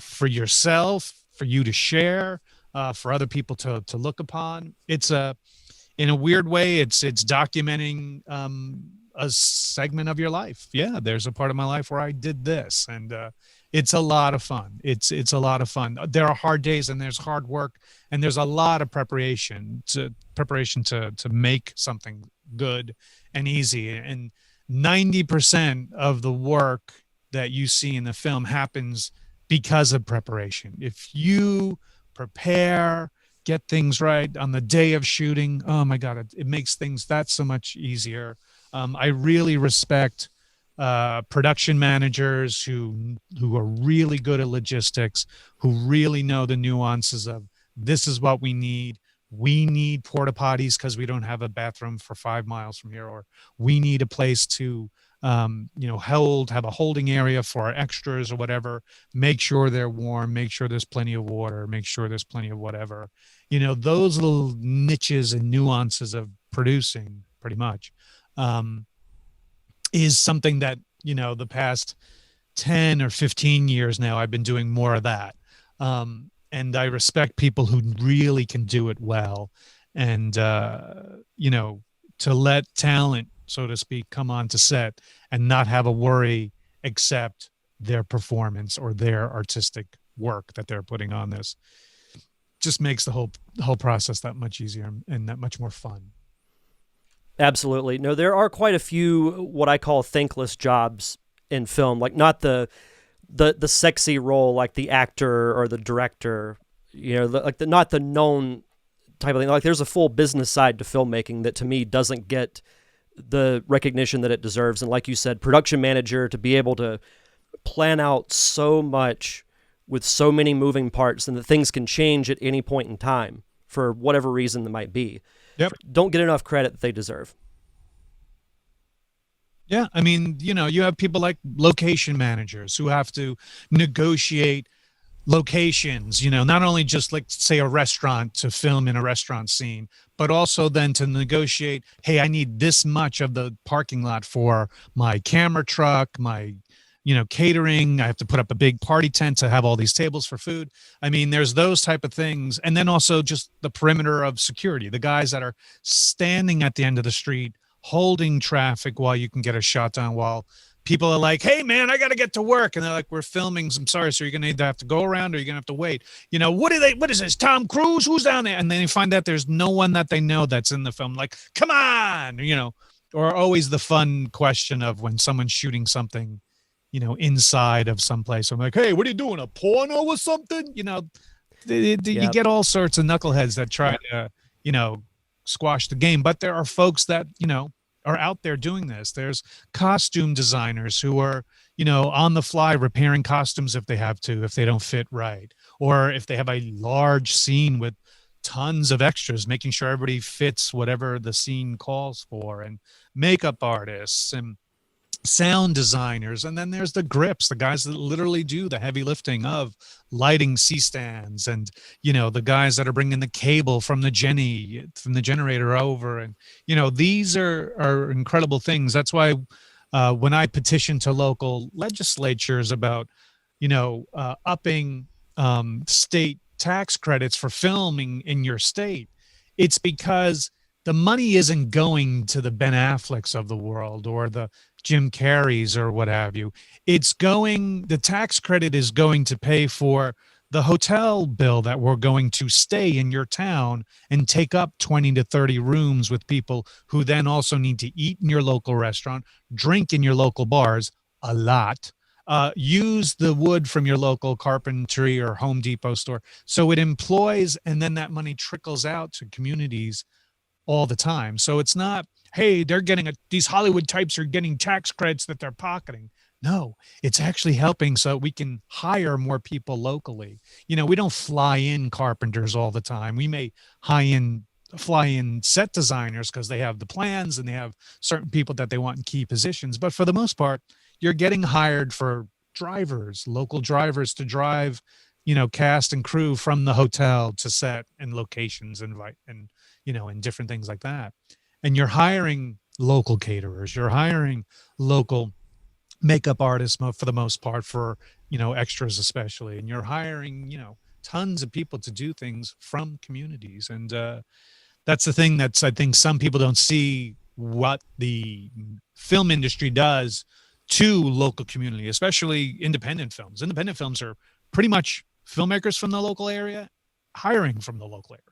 for yourself, for you to share, for other people to look upon. It's in a weird way, it's documenting a segment of your life. Yeah, there's a part of my life where I did this, and it's a lot of fun. It's a lot of fun. There are hard days, and there's hard work, and there's a lot of preparation to make something good and easy. And 90% of the work that you see in the film happens because of preparation. If you prepare, get things right on the day of shooting, oh my God, it makes things that so much easier. I really respect production managers who are really good at logistics, who really know the nuances of this is what we need. We need porta potties because we don't have a bathroom for 5 miles from here, or we need a place to have a holding area for our extras or whatever. Make sure they're warm, make sure there's plenty of water, make sure there's plenty of whatever. Those little niches and nuances of producing pretty much is something that, the past 10 or 15 years now, I've been doing more of that. And I respect people who really can do it well. And, to let talent, so to speak, come on to set and not have a worry except their performance or their artistic work that they're putting on this just makes the whole process that much easier and that much more fun. Absolutely. No, there are quite a few what I call thankless jobs in film, like not the sexy role like the actor or the director, not the known type of thing. Like there's a full business side to filmmaking that to me doesn't get the recognition that it deserves. And like you said, production manager, to be able to plan out so much with so many moving parts and that things can change at any point in time for whatever reason that might be. Yep. Don't get enough credit that they deserve. Yeah. I mean, you have people like location managers who have to negotiate locations, not only just like say a restaurant to film in a restaurant scene, but also then to negotiate, hey, I need this much of the parking lot for my camera truck, my, catering. I have to put up a big party tent to have all these tables for food. I mean, there's those type of things. And then also just the perimeter of security, the guys that are standing at the end of the street, holding traffic while you can get a shot down, while people are like, hey man, I got to get to work. And they're like, we're filming. I'm sorry. So you're going to either have to go around or you're going to have to wait. What is this? Tom Cruise? Who's down there? And then you find out there's no one that they know that's in the film. Like, come on, or always the fun question of when someone's shooting something, inside of someplace. I'm like, hey, what are you doing? A porno or something? You get all sorts of knuckleheads that try to, squash the game. But there are folks that, are out there doing this. There's costume designers who are, on the fly repairing costumes if they have to, if they don't fit right, or if they have a large scene with tons of extras, making sure everybody fits whatever the scene calls for, and makeup artists and sound designers. And then there's the grips, the guys that literally do the heavy lifting of lighting C-stands, and the guys that are bringing the cable from the generator over. And these are incredible things. That's why when I petition to local legislatures about upping state tax credits for filming in your state, it's because the money isn't going to the Ben Afflecks of the world or the Jim Carreys or what have you. The tax credit is going to pay for the hotel bill that we're going to stay in your town and take up 20 to 30 rooms with people who then also need to eat in your local restaurant, drink in your local bars a lot, use the wood from your local carpentry or Home Depot store. So it employs, and then that money trickles out to communities all the time. So it's not, hey, they're getting these Hollywood types are getting tax credits that they're pocketing. No, it's actually helping so we can hire more people locally. We don't fly in carpenters all the time. We may fly in set designers because they have the plans and they have certain people that they want in key positions. But for the most part, you're getting hired for drivers, local drivers to drive, cast and crew from the hotel to set and locations and different things like that. And you're hiring local caterers, you're hiring local makeup artists for the most part, for, extras especially. And you're hiring, tons of people to do things from communities. And that's the thing I think some people don't see what the film industry does to local community, especially independent films. Independent films are pretty much filmmakers from the local area hiring from the local area.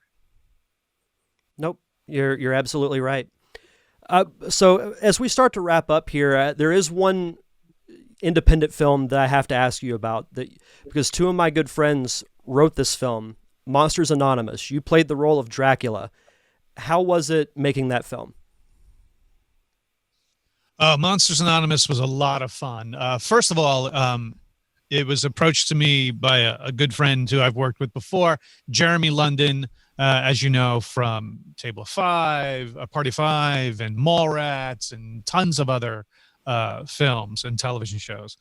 Nope, you're absolutely right. So as we start to wrap up here, there is one independent film that I have to ask you about, because two of my good friends wrote this film, Monsters Anonymous. You played the role of Dracula. How was it making that film? Monsters Anonymous was a lot of fun. First of all, it was approached to me by a good friend who I've worked with before, Jeremy London, as you know, from Table of Five, Party Five, and Mallrats, and tons of other films and television shows.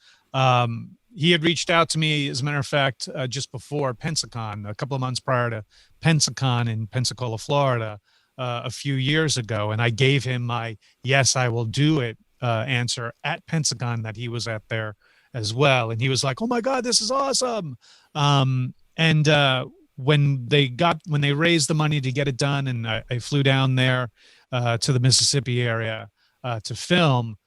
He had reached out to me, as a matter of fact, just before Pensacon, a couple of months prior to Pensacon in Pensacola, Florida, a few years ago. And I gave him my yes, I will do it answer at Pensacon that he was at there as well. And he was like, oh my God, this is awesome. When they raised the money to get it done, and I flew down there to the Mississippi area to film,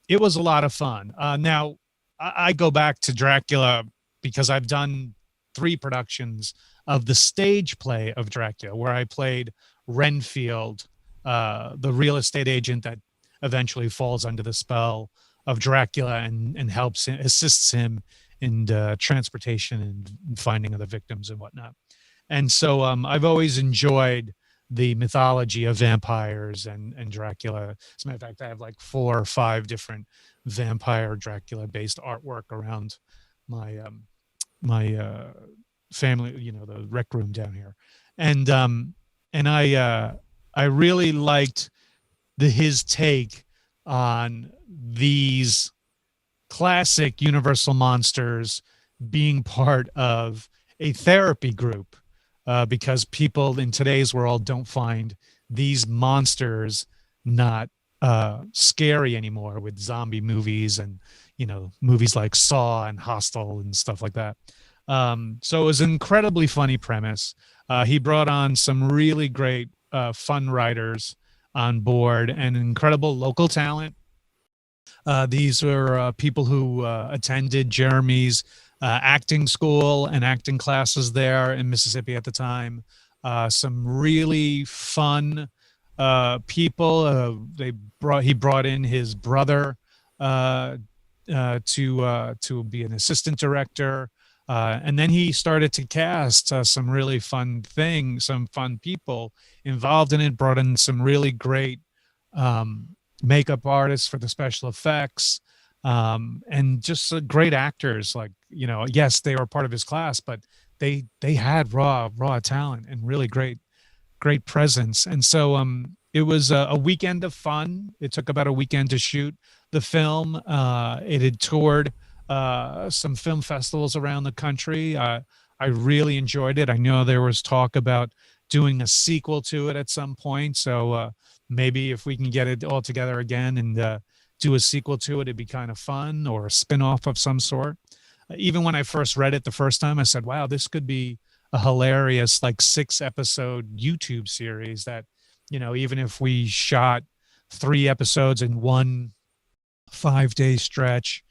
it was a lot of fun. Now, I go back to Dracula because I've done 3 productions of the stage play of Dracula, where I played Renfield, the real estate agent that eventually falls under the spell of Dracula and assists him in transportation and finding of the victims and whatnot. And so I've always enjoyed the mythology of vampires and Dracula. As a matter of fact, I have like 4 or 5 different vampire Dracula based artwork around my family, the rec room down here. And I really liked his take on these classic Universal monsters being part of a therapy group, because people in today's world don't find these monsters not scary anymore with zombie movies and movies like Saw and Hostel and stuff like that. So it was an incredibly funny premise. He brought on some really great fun writers on board and incredible local talent. These were people who attended Jeremy's acting school and acting classes there in Mississippi at the time. Some really fun people. He brought in his brother to be an assistant director. And then he started to cast some really fun things, some fun people involved in it, brought in some really great makeup artists for the special effects, and just great actors. Like, yes, they were part of his class, but they had raw talent and really great presence. And so it was a weekend of fun. It took about a weekend to shoot the film. It had toured some film festivals around the country. I really enjoyed it. I know there was talk about doing a sequel to it at some point. So maybe if we can get it all together again and do a sequel to it, it'd be kind of fun, or a spin-off of some sort. Even when I first read it the first time, I said, wow, this could be a hilarious, like 6-episode YouTube series that, even if we shot 3 episodes in one 5-day stretch,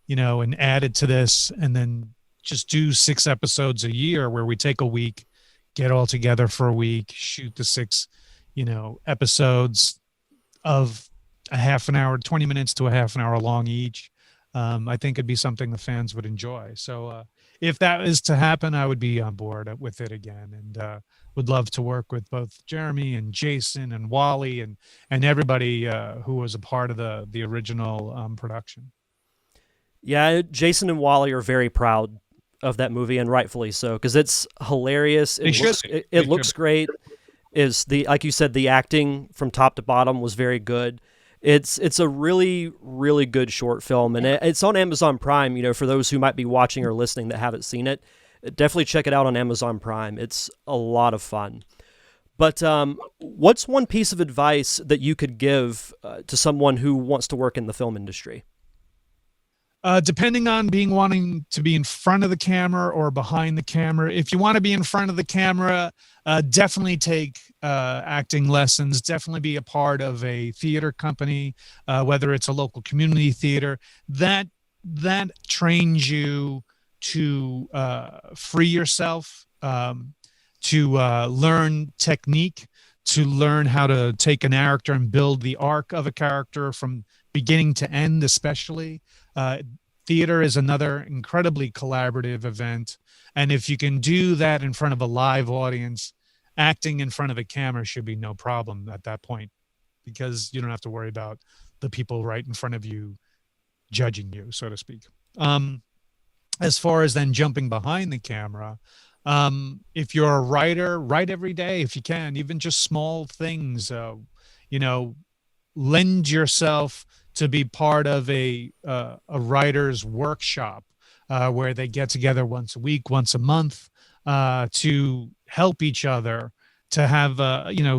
and added to this, and then just do 6 episodes a year where we take a week, get all together for a week, shoot the 6, episodes of a half an hour, 20 minutes to a half an hour long each. I think it'd be something the fans would enjoy. So if that is to happen, I would be on board with it again, and would love to work with both Jeremy and Jason and Wally and everybody who was a part of the original production. Yeah, Jason and Wally are very proud of that movie, and rightfully so, because it's hilarious. It looks great. Like you said, the acting from top to bottom was very good. It's a really, really good short film, and it's on Amazon Prime. For those who might be watching or listening that haven't seen it, definitely check it out on Amazon Prime. It's a lot of fun. But what's one piece of advice that you could give to someone who wants to work in the film industry? Depending on wanting to be in front of the camera or behind the camera. If you want to be in front of the camera, definitely take acting lessons. Definitely be a part of a theater company, whether it's a local community theater. That trains you to free yourself, to learn technique, to learn how to take an character and build the arc of a character from beginning to end, especially. Theater is another incredibly collaborative event. And if you can do that in front of a live audience, acting in front of a camera should be no problem at that point, because you don't have to worry about the people right in front of you judging you, so to speak. As far as then jumping behind the camera, if you're a writer, write every day if you can, even just small things. Lend yourself to be part of a writer's workshop where they get together once a week, once a month, to help each other, to have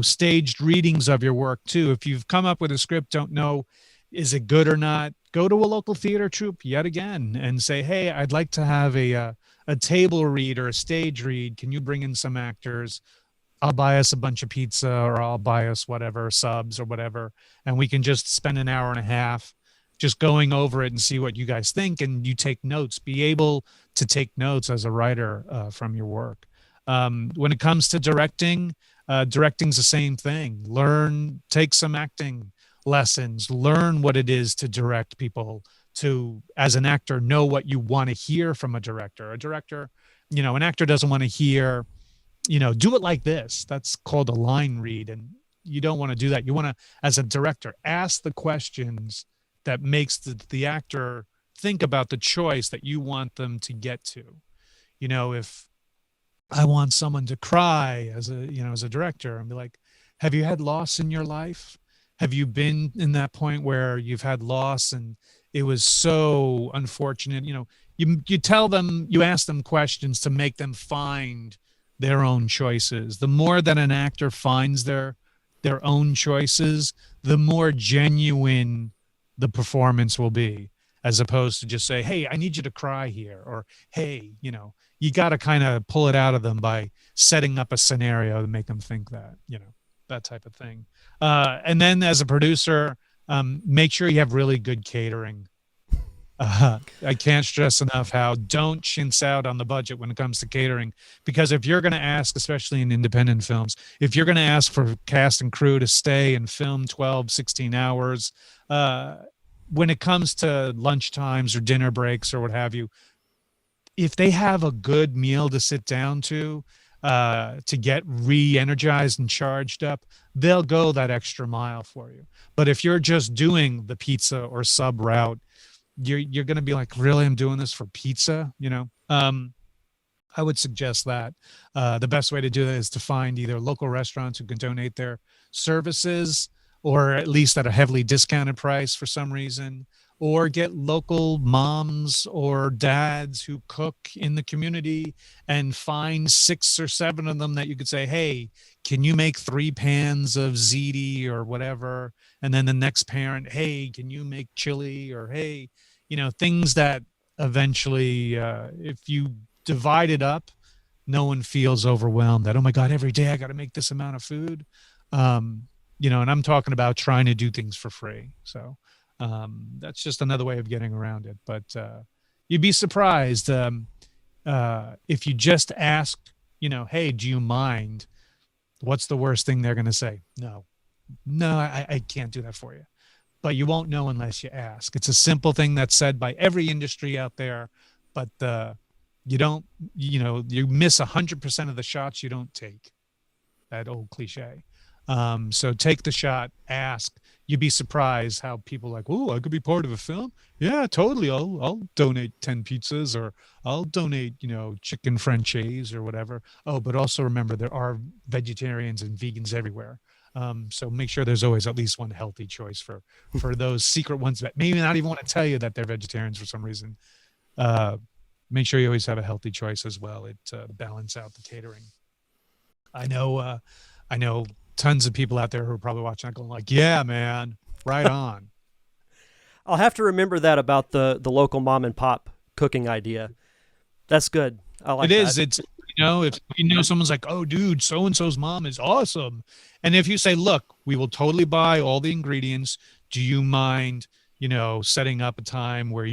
staged readings of your work too. If you've come up with a script, don't know is it good or not, go to a local theater troupe yet again and say, hey, I'd like to have a table read or a stage read. Can you bring in some actors? I'll buy us a bunch of pizza, or I'll buy us whatever, subs or whatever, and we can just spend an hour and a half just going over it and see what you guys think, and you take notes. Be able to take notes as a writer from your work. When it comes to directing's the same thing. Take some acting lessons, learn what it is to direct people, to, as an actor, know what you want to hear from a director. An actor doesn't want to hear, do it like this. That's called a line read. And you don't want to do that. You want to, as a director, ask the questions that makes the actor think about the choice that you want them to get to. If I want someone to cry as a director, and be like, have you had loss in your life? Have you been in that point where you've had loss and it was so unfortunate? You tell them, you ask them questions to make them find their own choices. The more that an actor finds their own choices, the more genuine the performance will be. as opposed to just say, hey, I need you to cry here, or hey, you got to kind of pull it out of them by setting up a scenario to make them think that, that type of thing. And then as a producer, make sure you have really good catering. I can't stress enough how don't chintz out on the budget when it comes to catering, because if you're going to ask, especially in independent films, if you're going to ask for cast and crew to stay and film 12, 16 hours, when it comes to lunch times or dinner breaks or what have you, if they have a good meal to sit down to get re-energized and charged up, they'll go that extra mile for you. But if you're just doing the pizza or sub route, you're going to be like, really, I'm doing this for pizza, I would suggest that the best way to do that is to find either local restaurants who can donate their services, or at least at a heavily discounted price for some reason, or get local moms or dads who cook in the community and find 6 or 7 of them that you could say, hey, can you make 3 pans of ziti or whatever? And then the next parent, hey, can you make chili? Or hey, things that eventually, if you divide it up, no one feels overwhelmed that, oh my God, every day I got to make this amount of food. And I'm talking about trying to do things for free. So that's just another way of getting around it. But you'd be surprised if you just ask, hey, do you mind? What's the worst thing they're going to say? No, I can't do that for you. But you won't know unless you ask. It's a simple thing that's said by every industry out there, but you miss 100% of the shots you don't take. That old cliche. So take the shot, ask. You'd be surprised how people like, oh, I could be part of a film. Yeah, totally. I'll donate 10 pizzas, or I'll donate, chicken franchise or whatever. Oh, but also remember, there are vegetarians and vegans everywhere. So make sure there's always at least one healthy choice for those secret ones that maybe not even want to tell you that they're vegetarians for some reason. Make sure you always have a healthy choice as well. It balance out the catering. I know tons of people out there who are probably watching that going like, yeah, man, right on. I'll have to remember that about the local mom and pop cooking idea. That's good. I like it. It that. is. It's, if someone's like, oh, dude, so-and-so's mom is awesome. And if you say, look, we will totally buy all the ingredients. Do you mind, setting up a time where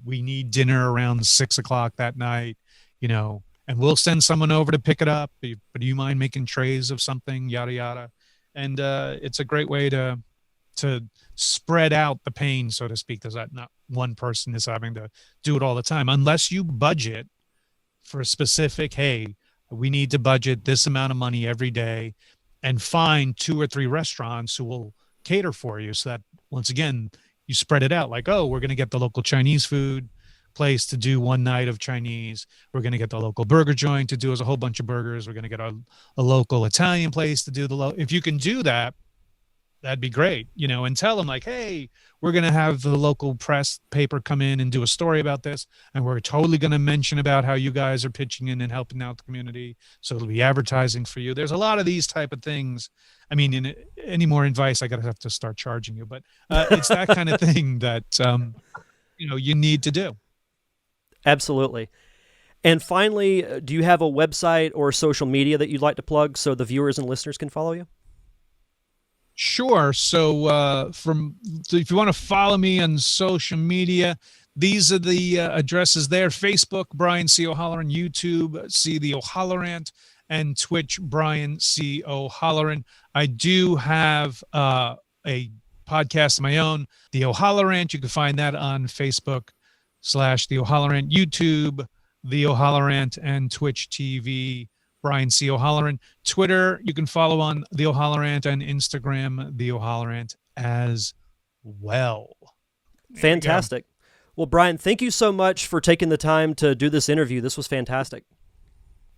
we need dinner around 6:00 that night, and we'll send someone over to pick it up. But do you mind making trays of something, yada, yada. And it's a great way to spread out the pain, so to speak. There's not one person is having to do it all the time, unless you budget for a specific, hey, we need to budget this amount of money every day, and find 2 or 3 restaurants who will cater for you. So that, once again, you spread it out like, oh, we're going to get the local Chinese food place to do one night of Chinese. We're going to get the local burger joint to do as a whole bunch of burgers. We're going to get a local Italian place to do if you can do that, that'd be great, and tell them like, hey, we're going to have the local press paper come in and do a story about this. And we're totally going to mention about how you guys are pitching in and helping out the community. So it'll be advertising for you. There's a lot of these type of things. I mean, in any more advice, I have to start charging you, but it's that kind of thing that, you need to do. Absolutely. And finally, do you have a website or social media that you'd like to plug so the viewers and listeners can follow you? Sure. So if you want to follow me on social media, these are the addresses there. Facebook, Brian C. O'Halloran. YouTube, C. The O'Halloran. And Twitch, Brian C. O'Halloran. I do have a podcast of my own, The O'Halloran. You can find that on Facebook /The O'Halloran, YouTube, The O'Halloran, and Twitch TV, Brian C. O'Halloran. Twitter, you can follow on The O'Halloran, and Instagram, The O'Halloran as well. Fantastic. Well, Brian, thank you so much for taking the time to do this interview. This was fantastic.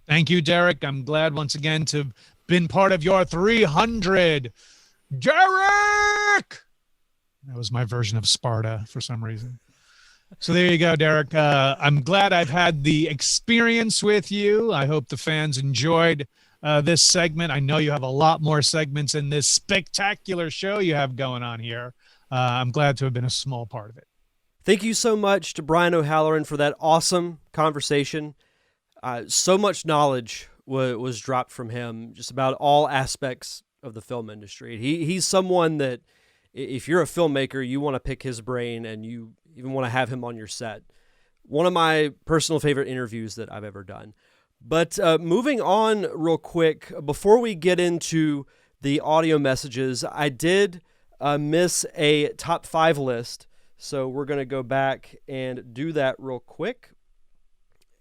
Thank you, Derek. I'm glad once again to have been part of your 300. Derek! That was my version of Sparta for some reason. So there you go, Derek. I'm glad I've had the experience with you. I hope the fans enjoyed this segment. I know you have a lot more segments in this spectacular show you have going on here. I'm glad to have been a small part of it. Thank you so much to Brian O'Halloran for that awesome conversation. So much knowledge was dropped from him just about all aspects of the film industry. He's someone that if you're a filmmaker, you want to pick his brain and you even want to have him on your set. One of my personal favorite interviews that I've ever done. But moving on real quick, before we get into the audio messages, I did miss a top 5 list. So we're going to go back and do that real quick.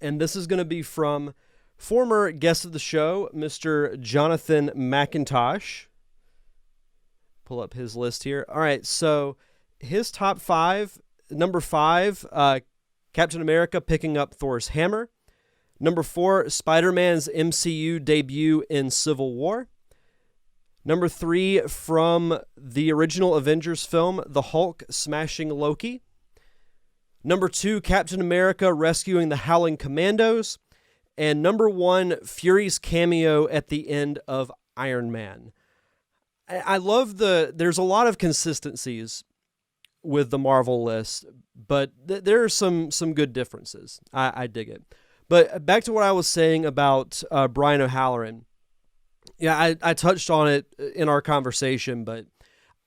And this is going to be from former guest of the show, Mr. Jonathan McIntosh. Pull up his list here. All right, so his top 5, number 5, Captain America picking up Thor's hammer. Number 4, Spider-Man's MCU debut in Civil War. Number 3, from the original Avengers film, the Hulk smashing Loki. Number 2, Captain America rescuing the Howling Commandos. And number 1, Fury's cameo at the end of Iron Man. I love there's a lot of consistencies with the Marvel list, but there are some good differences. I dig it. But back to what I was saying about Brian O'Halloran. Yeah, I touched on it in our conversation, but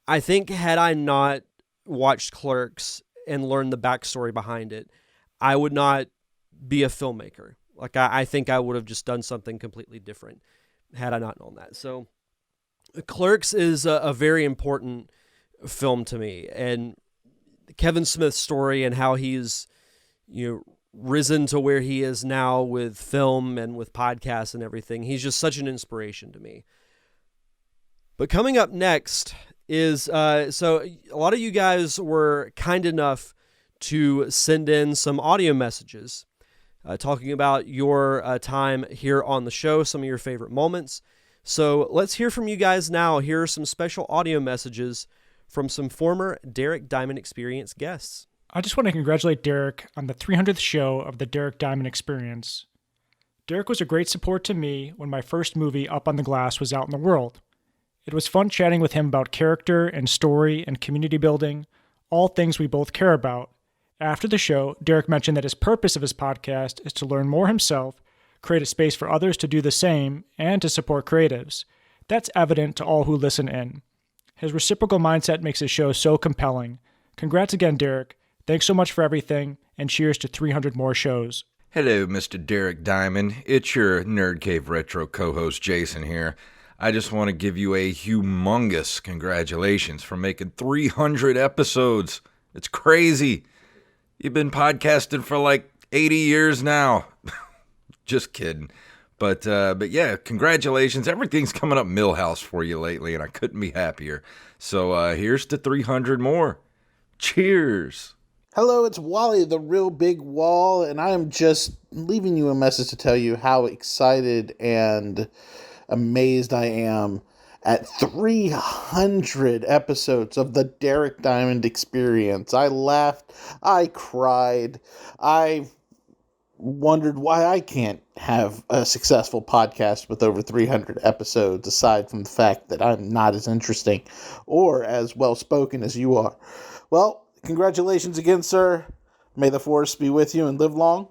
I think had I not watched Clerks and learned the backstory behind it, I would not be a filmmaker. Like, I think I would have just done something completely different had I not known that. So Clerks is a very important film to me. And Kevin Smith's story and how he's, risen to where he is now with film and with podcasts and everything. He's just such an inspiration to me. But coming up next is, so a lot of you guys were kind enough to send in some audio messages talking about your time here on the show, some of your favorite moments. So let's hear from you guys now. Here are some special audio messages from some former Derek Diamond Experience guests. I just want to congratulate Derek on the 300th show of the Derek Diamond Experience. Derek was a great support to me when my first movie, Up on the Glass, was out in the world. It was fun chatting with him about character and story and community building, all things we both care about. After the show, Derek mentioned that his purpose of his podcast is to learn more himself, create a space for others to do the same, and to support creatives. That's evident to all who listen in. His reciprocal mindset makes his show so compelling. Congrats again, Derek. Thanks so much for everything, and cheers to 300 more shows. Hello, Mr. Derek Diamond. It's your Nerd Cave Retro co-host Jason here. I just want to give you a humongous congratulations for making 300 episodes. It's crazy. You've been podcasting for like 80 years now. Just kidding. But yeah, congratulations. Everything's coming up Millhouse for you lately, and I couldn't be happier. So here's to 300 more. Cheers. Hello, it's Wally, the Real Big Wall, and I am just leaving you a message to tell you how excited and amazed I am at 300 episodes of the Derek Diamond Experience. I laughed, I cried, I wondered why I can't have a successful podcast with over 300 episodes, aside from the fact that I'm not as interesting or as well-spoken as you are. Well, congratulations again, sir. May the force be with you and live long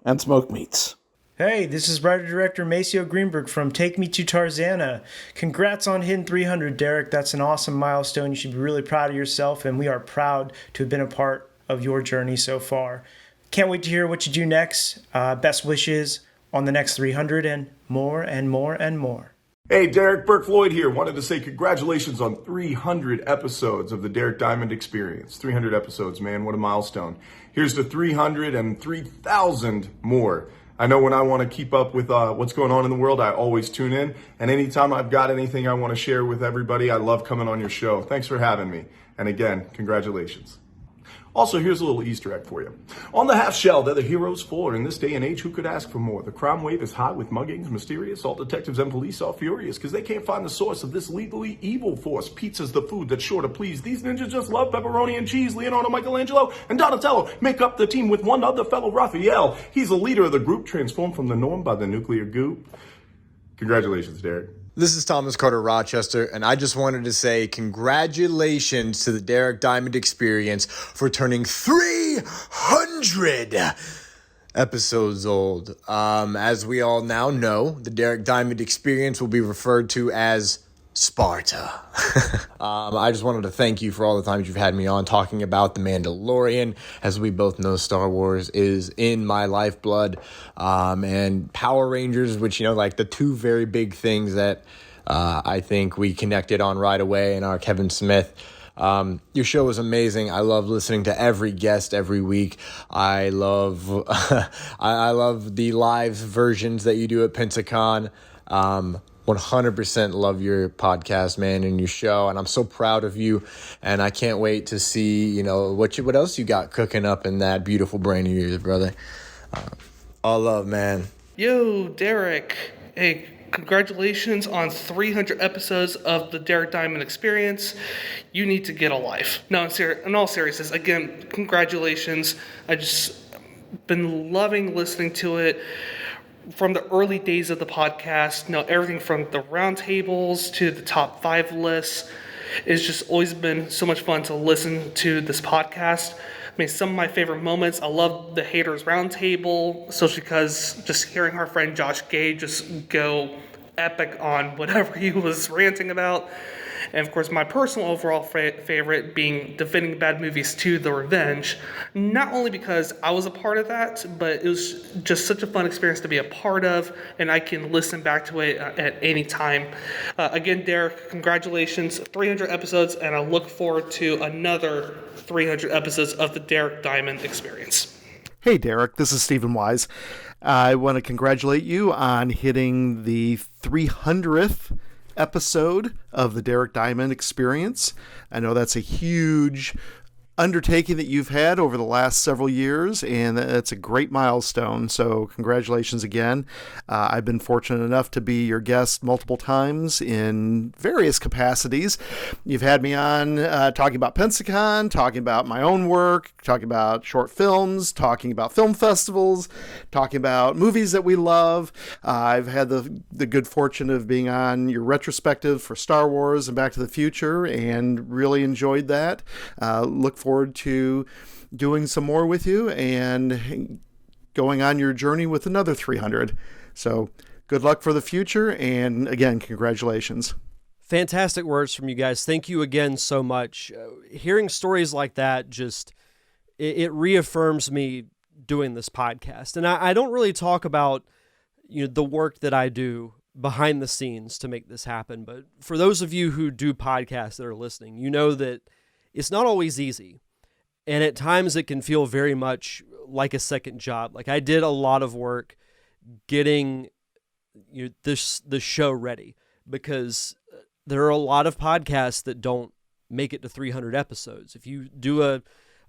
and smoke meats. Hey, this is writer-director Maceo Greenberg from Take Me to Tarzana. Congrats on hitting 300, Derek. That's an awesome milestone. You should be really proud of yourself, and we are proud to have been a part of your journey so far. Can't wait to hear what you do next. Best wishes on the next 300 and more and more and more. Hey, Derek Burke Floyd here. Wanted to say congratulations on 300 episodes of the Derek Diamond Experience. 300 episodes, man. What a milestone. Here's to 300 and 3,000 more. I know when I want to keep up with what's going on in the world, I always tune in. And anytime I've got anything I want to share with everybody, I love coming on your show. Thanks for having me. And again, congratulations. Also, here's a little Easter egg for you. On the half shell, they're the heroes for. In this day and age, who could ask for more? The crime wave is high with muggings, mysterious. All detectives and police are furious because they can't find the source of this legally evil force. Pizza's the food that's sure to please. These ninjas just love pepperoni and cheese. Leonardo, Michelangelo, and Donatello make up the team with one other fellow, Raphael. He's the leader of the group, transformed from the norm by the nuclear goo. Congratulations, Derek. This is Thomas Carter Rochester, and I just wanted to say congratulations to the Derek Diamond Experience for turning 300 episodes old. As we all now know, the Derek Diamond Experience will be referred to as Sparta. I just wanted to thank you for all the times you've had me on talking about The Mandalorian. As we both know, Star Wars is in my lifeblood. And Power Rangers, which, like the two very big things that I think we connected on right away in our Kevin Smith. Your show is amazing. I love listening to every guest every week. I love I love the live versions that you do at Pensacon. 100% love your podcast, man, and your show, and I'm so proud of you, and I can't wait to see, what else you got cooking up in that beautiful brain of yours, brother. All love, man. Yo, Derek. Hey, congratulations on 300 episodes of the Derek Diamond Experience. You need to get a life. No, in all seriousness, again, congratulations. I just been loving listening to it. From the early days of the podcast, everything from the roundtables to the top 5 lists, it's just always been so much fun to listen to this podcast. I mean, some of my favorite moments, I love the Haters Roundtable, especially because just hearing our friend Josh Gay just go epic on whatever he was ranting about. And of course, my personal overall favorite being Defending Bad Movies 2, The Revenge. Not only because I was a part of that, but it was just such a fun experience to be a part of, and I can listen back to it at any time. Again, Derek, congratulations, 300 episodes, and I look forward to another 300 episodes of the Derek Diamond Experience. Hey, Derek, this is Stephen Wise. I want to congratulate you on hitting the 300th episode of the Derek Diamond Experience. I know that's a huge undertaking that you've had over the last several years, and it's a great milestone, so congratulations again. I've been fortunate enough to be your guest multiple times in various capacities. You've had me on talking about Pensacon, talking about my own work, talking about short films, talking about film festivals, talking about movies that we love. I've had the good fortune of being on your retrospective for Star Wars and Back to the Future, and really enjoyed that. Look forward to doing some more with you and going on your journey with another 300. So good luck for the future, and again, congratulations. Fantastic words from you guys. Thank you again so much. Hearing stories like that just it reaffirms me doing this podcast. And I don't really talk about the work that I do behind the scenes to make this happen, but for those of you who do podcasts that are listening, you know that it's not always easy. And at times it can feel very much like a second job. Like I did a lot of work getting the show ready, because there are a lot of podcasts that don't make it to 300 episodes. If you do a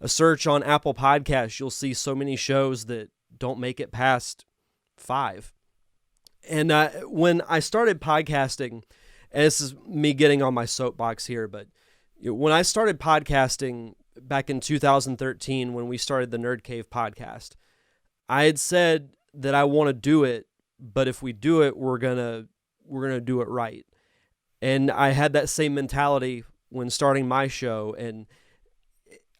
search on Apple Podcasts, you'll see so many shows that don't make it past 5. And when I started podcasting, and this is me getting on my soapbox here, but when I started podcasting back in 2013, when we started the Nerd Cave podcast, I had said that I want to do it, but if we do it, we're gonna do it right. And I had that same mentality when starting my show. And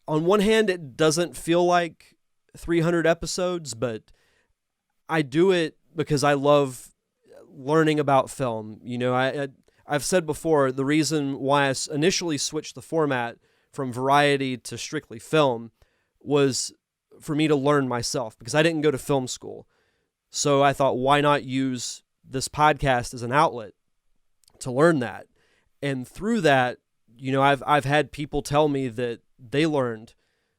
on one hand, it doesn't feel like 300 episodes, but I do it because I love learning about film. I've said before, the reason why I initially switched the format from variety to strictly film was for me to learn myself, because I didn't go to film school. So I thought, why not use this podcast as an outlet to learn that? And through that, I've had people tell me that they learned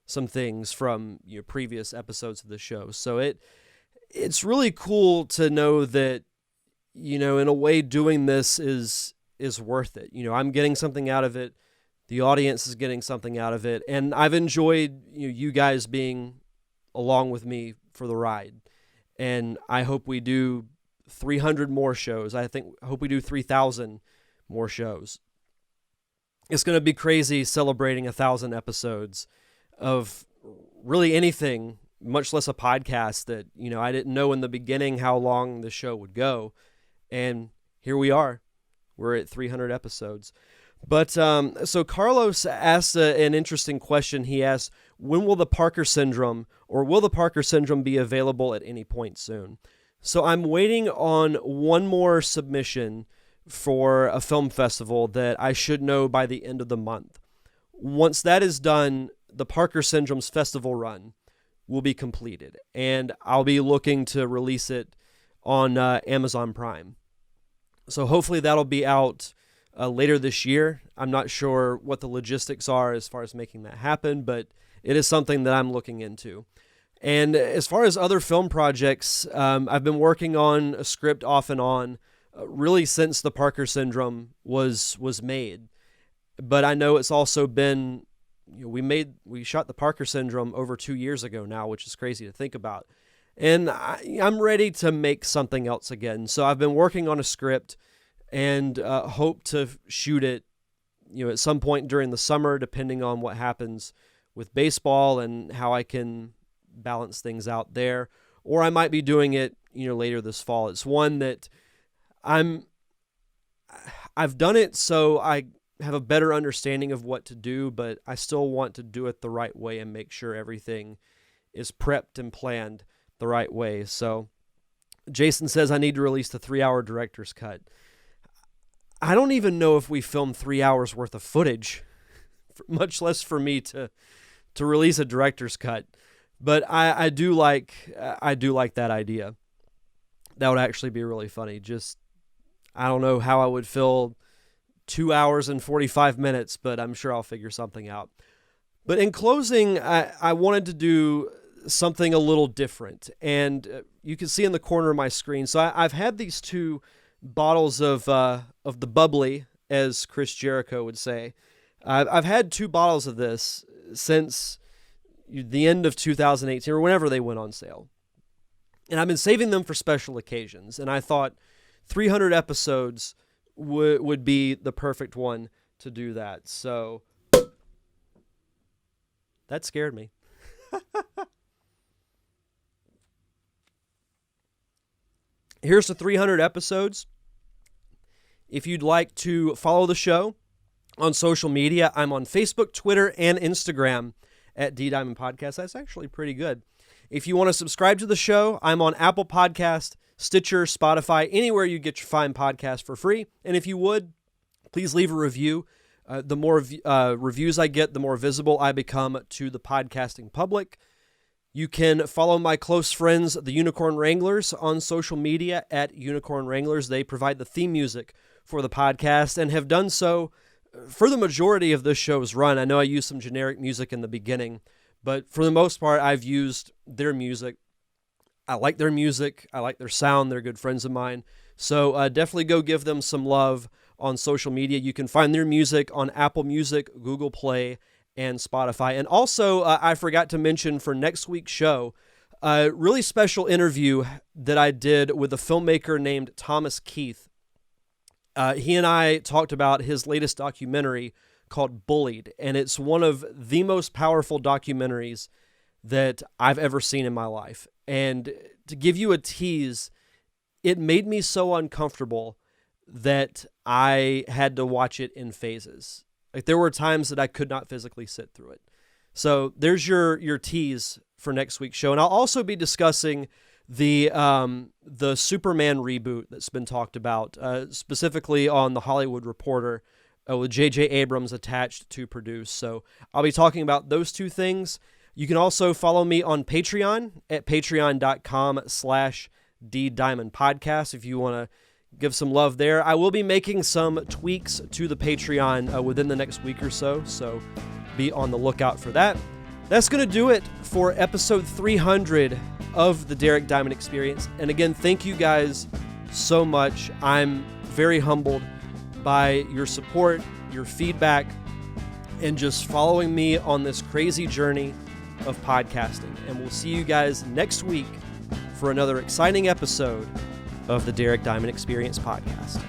some things from previous episodes of the show. So it's really cool to know that, in a way, doing this is worth it. I'm getting something out of it. The audience is getting something out of it. And I've enjoyed you guys being along with me for the ride. And I hope we do 300 more shows. I hope we do 3,000 more shows. It's going to be crazy celebrating 1,000 episodes of really anything, much less a podcast that, I didn't know in the beginning how long the show would go. And here we are. we're at 300 episodes. But so Carlos asked an interesting question. He asked, when will the Parker Syndrome be available at any point soon? So I'm waiting on one more submission for a film festival that I should know by the end of the month. Once that is done, the Parker Syndrome's festival run will be completed, and I'll be looking to release it on Amazon Prime. So hopefully that'll be out later this year. I'm not sure what the logistics are as far as making that happen, but it is something that I'm looking into. And as far as other film projects, I've been working on a script off and on really since the Parker Syndrome was made. But I know it's also been, we shot the Parker Syndrome over 2 years ago now, which is crazy to think about. And I'm ready to make something else again. So I've been working on a script and hope to shoot it, at some point during the summer, depending on what happens with baseball and how I can balance things out there. Or I might be doing it, later this fall. It's one that I've done it so I have a better understanding of what to do, but I still want to do it the right way and make sure everything is prepped and planned the right way. So Jason says I need to release the 3-hour director's cut. I don't even know if we filmed 3 hours worth of footage, much less for me to release a director's cut. But I do like that idea. That would actually be really funny. Just, I don't know how I would fill 2 hours and 45 minutes, but I'm sure I'll figure something out. But in closing, I wanted to do something a little different. And you can see in the corner of my screen. So I've had these 2 bottles of the bubbly, as Chris Jericho would say. I've had 2 bottles of this since the end of 2018 or whenever they went on sale. And I've been saving them for special occasions. And I thought 300 episodes would be the perfect one to do that. So that scared me. Here's the 300 episodes. If you'd like to follow the show on social media, I'm on Facebook, Twitter, and Instagram at D Diamond Podcast. That's actually pretty good. If you want to subscribe to the show, I'm on Apple Podcast, Stitcher, Spotify, anywhere you get your fine podcast for free. And if you would, please leave a review. The more reviews I get, the more visible I become to the podcasting public. You can follow my close friends, the Unicorn Wranglers, on social media at Unicorn Wranglers. They provide the theme music for the podcast and have done so for the majority of this show's run. I know I used some generic music in the beginning, but for the most part, I've used their music. I like their music. I like their sound. They're good friends of mine. So definitely go give them some love on social media. You can find their music on Apple Music, Google Play, and Spotify. And also, I forgot to mention for next week's show, a really special interview that I did with a filmmaker named Thomas Keith. He and I talked about his latest documentary called Bullied, and it's one of the most powerful documentaries that I've ever seen in my life. And to give you a tease, it made me so uncomfortable that I had to watch it in phases. Like, there were times that I could not physically sit through it. So there's your tease for next week's show. And I'll also be discussing the Superman reboot that's been talked about, specifically on The Hollywood Reporter, with J.J. Abrams attached to produce. So I'll be talking about those 2 things. You can also follow me on Patreon at patreon.com/DDiamondPodcast if you want to give some love there. I will be making some tweaks to the Patreon within the next week or so be on the lookout for that. That's going to do it for episode 300 of the Derek Diamond Experience. And again, thank you guys so much. I'm very humbled by your support, your feedback, and just following me on this crazy journey of podcasting. And we'll see you guys next week for another exciting episode of the Derek Diamond Experience podcast.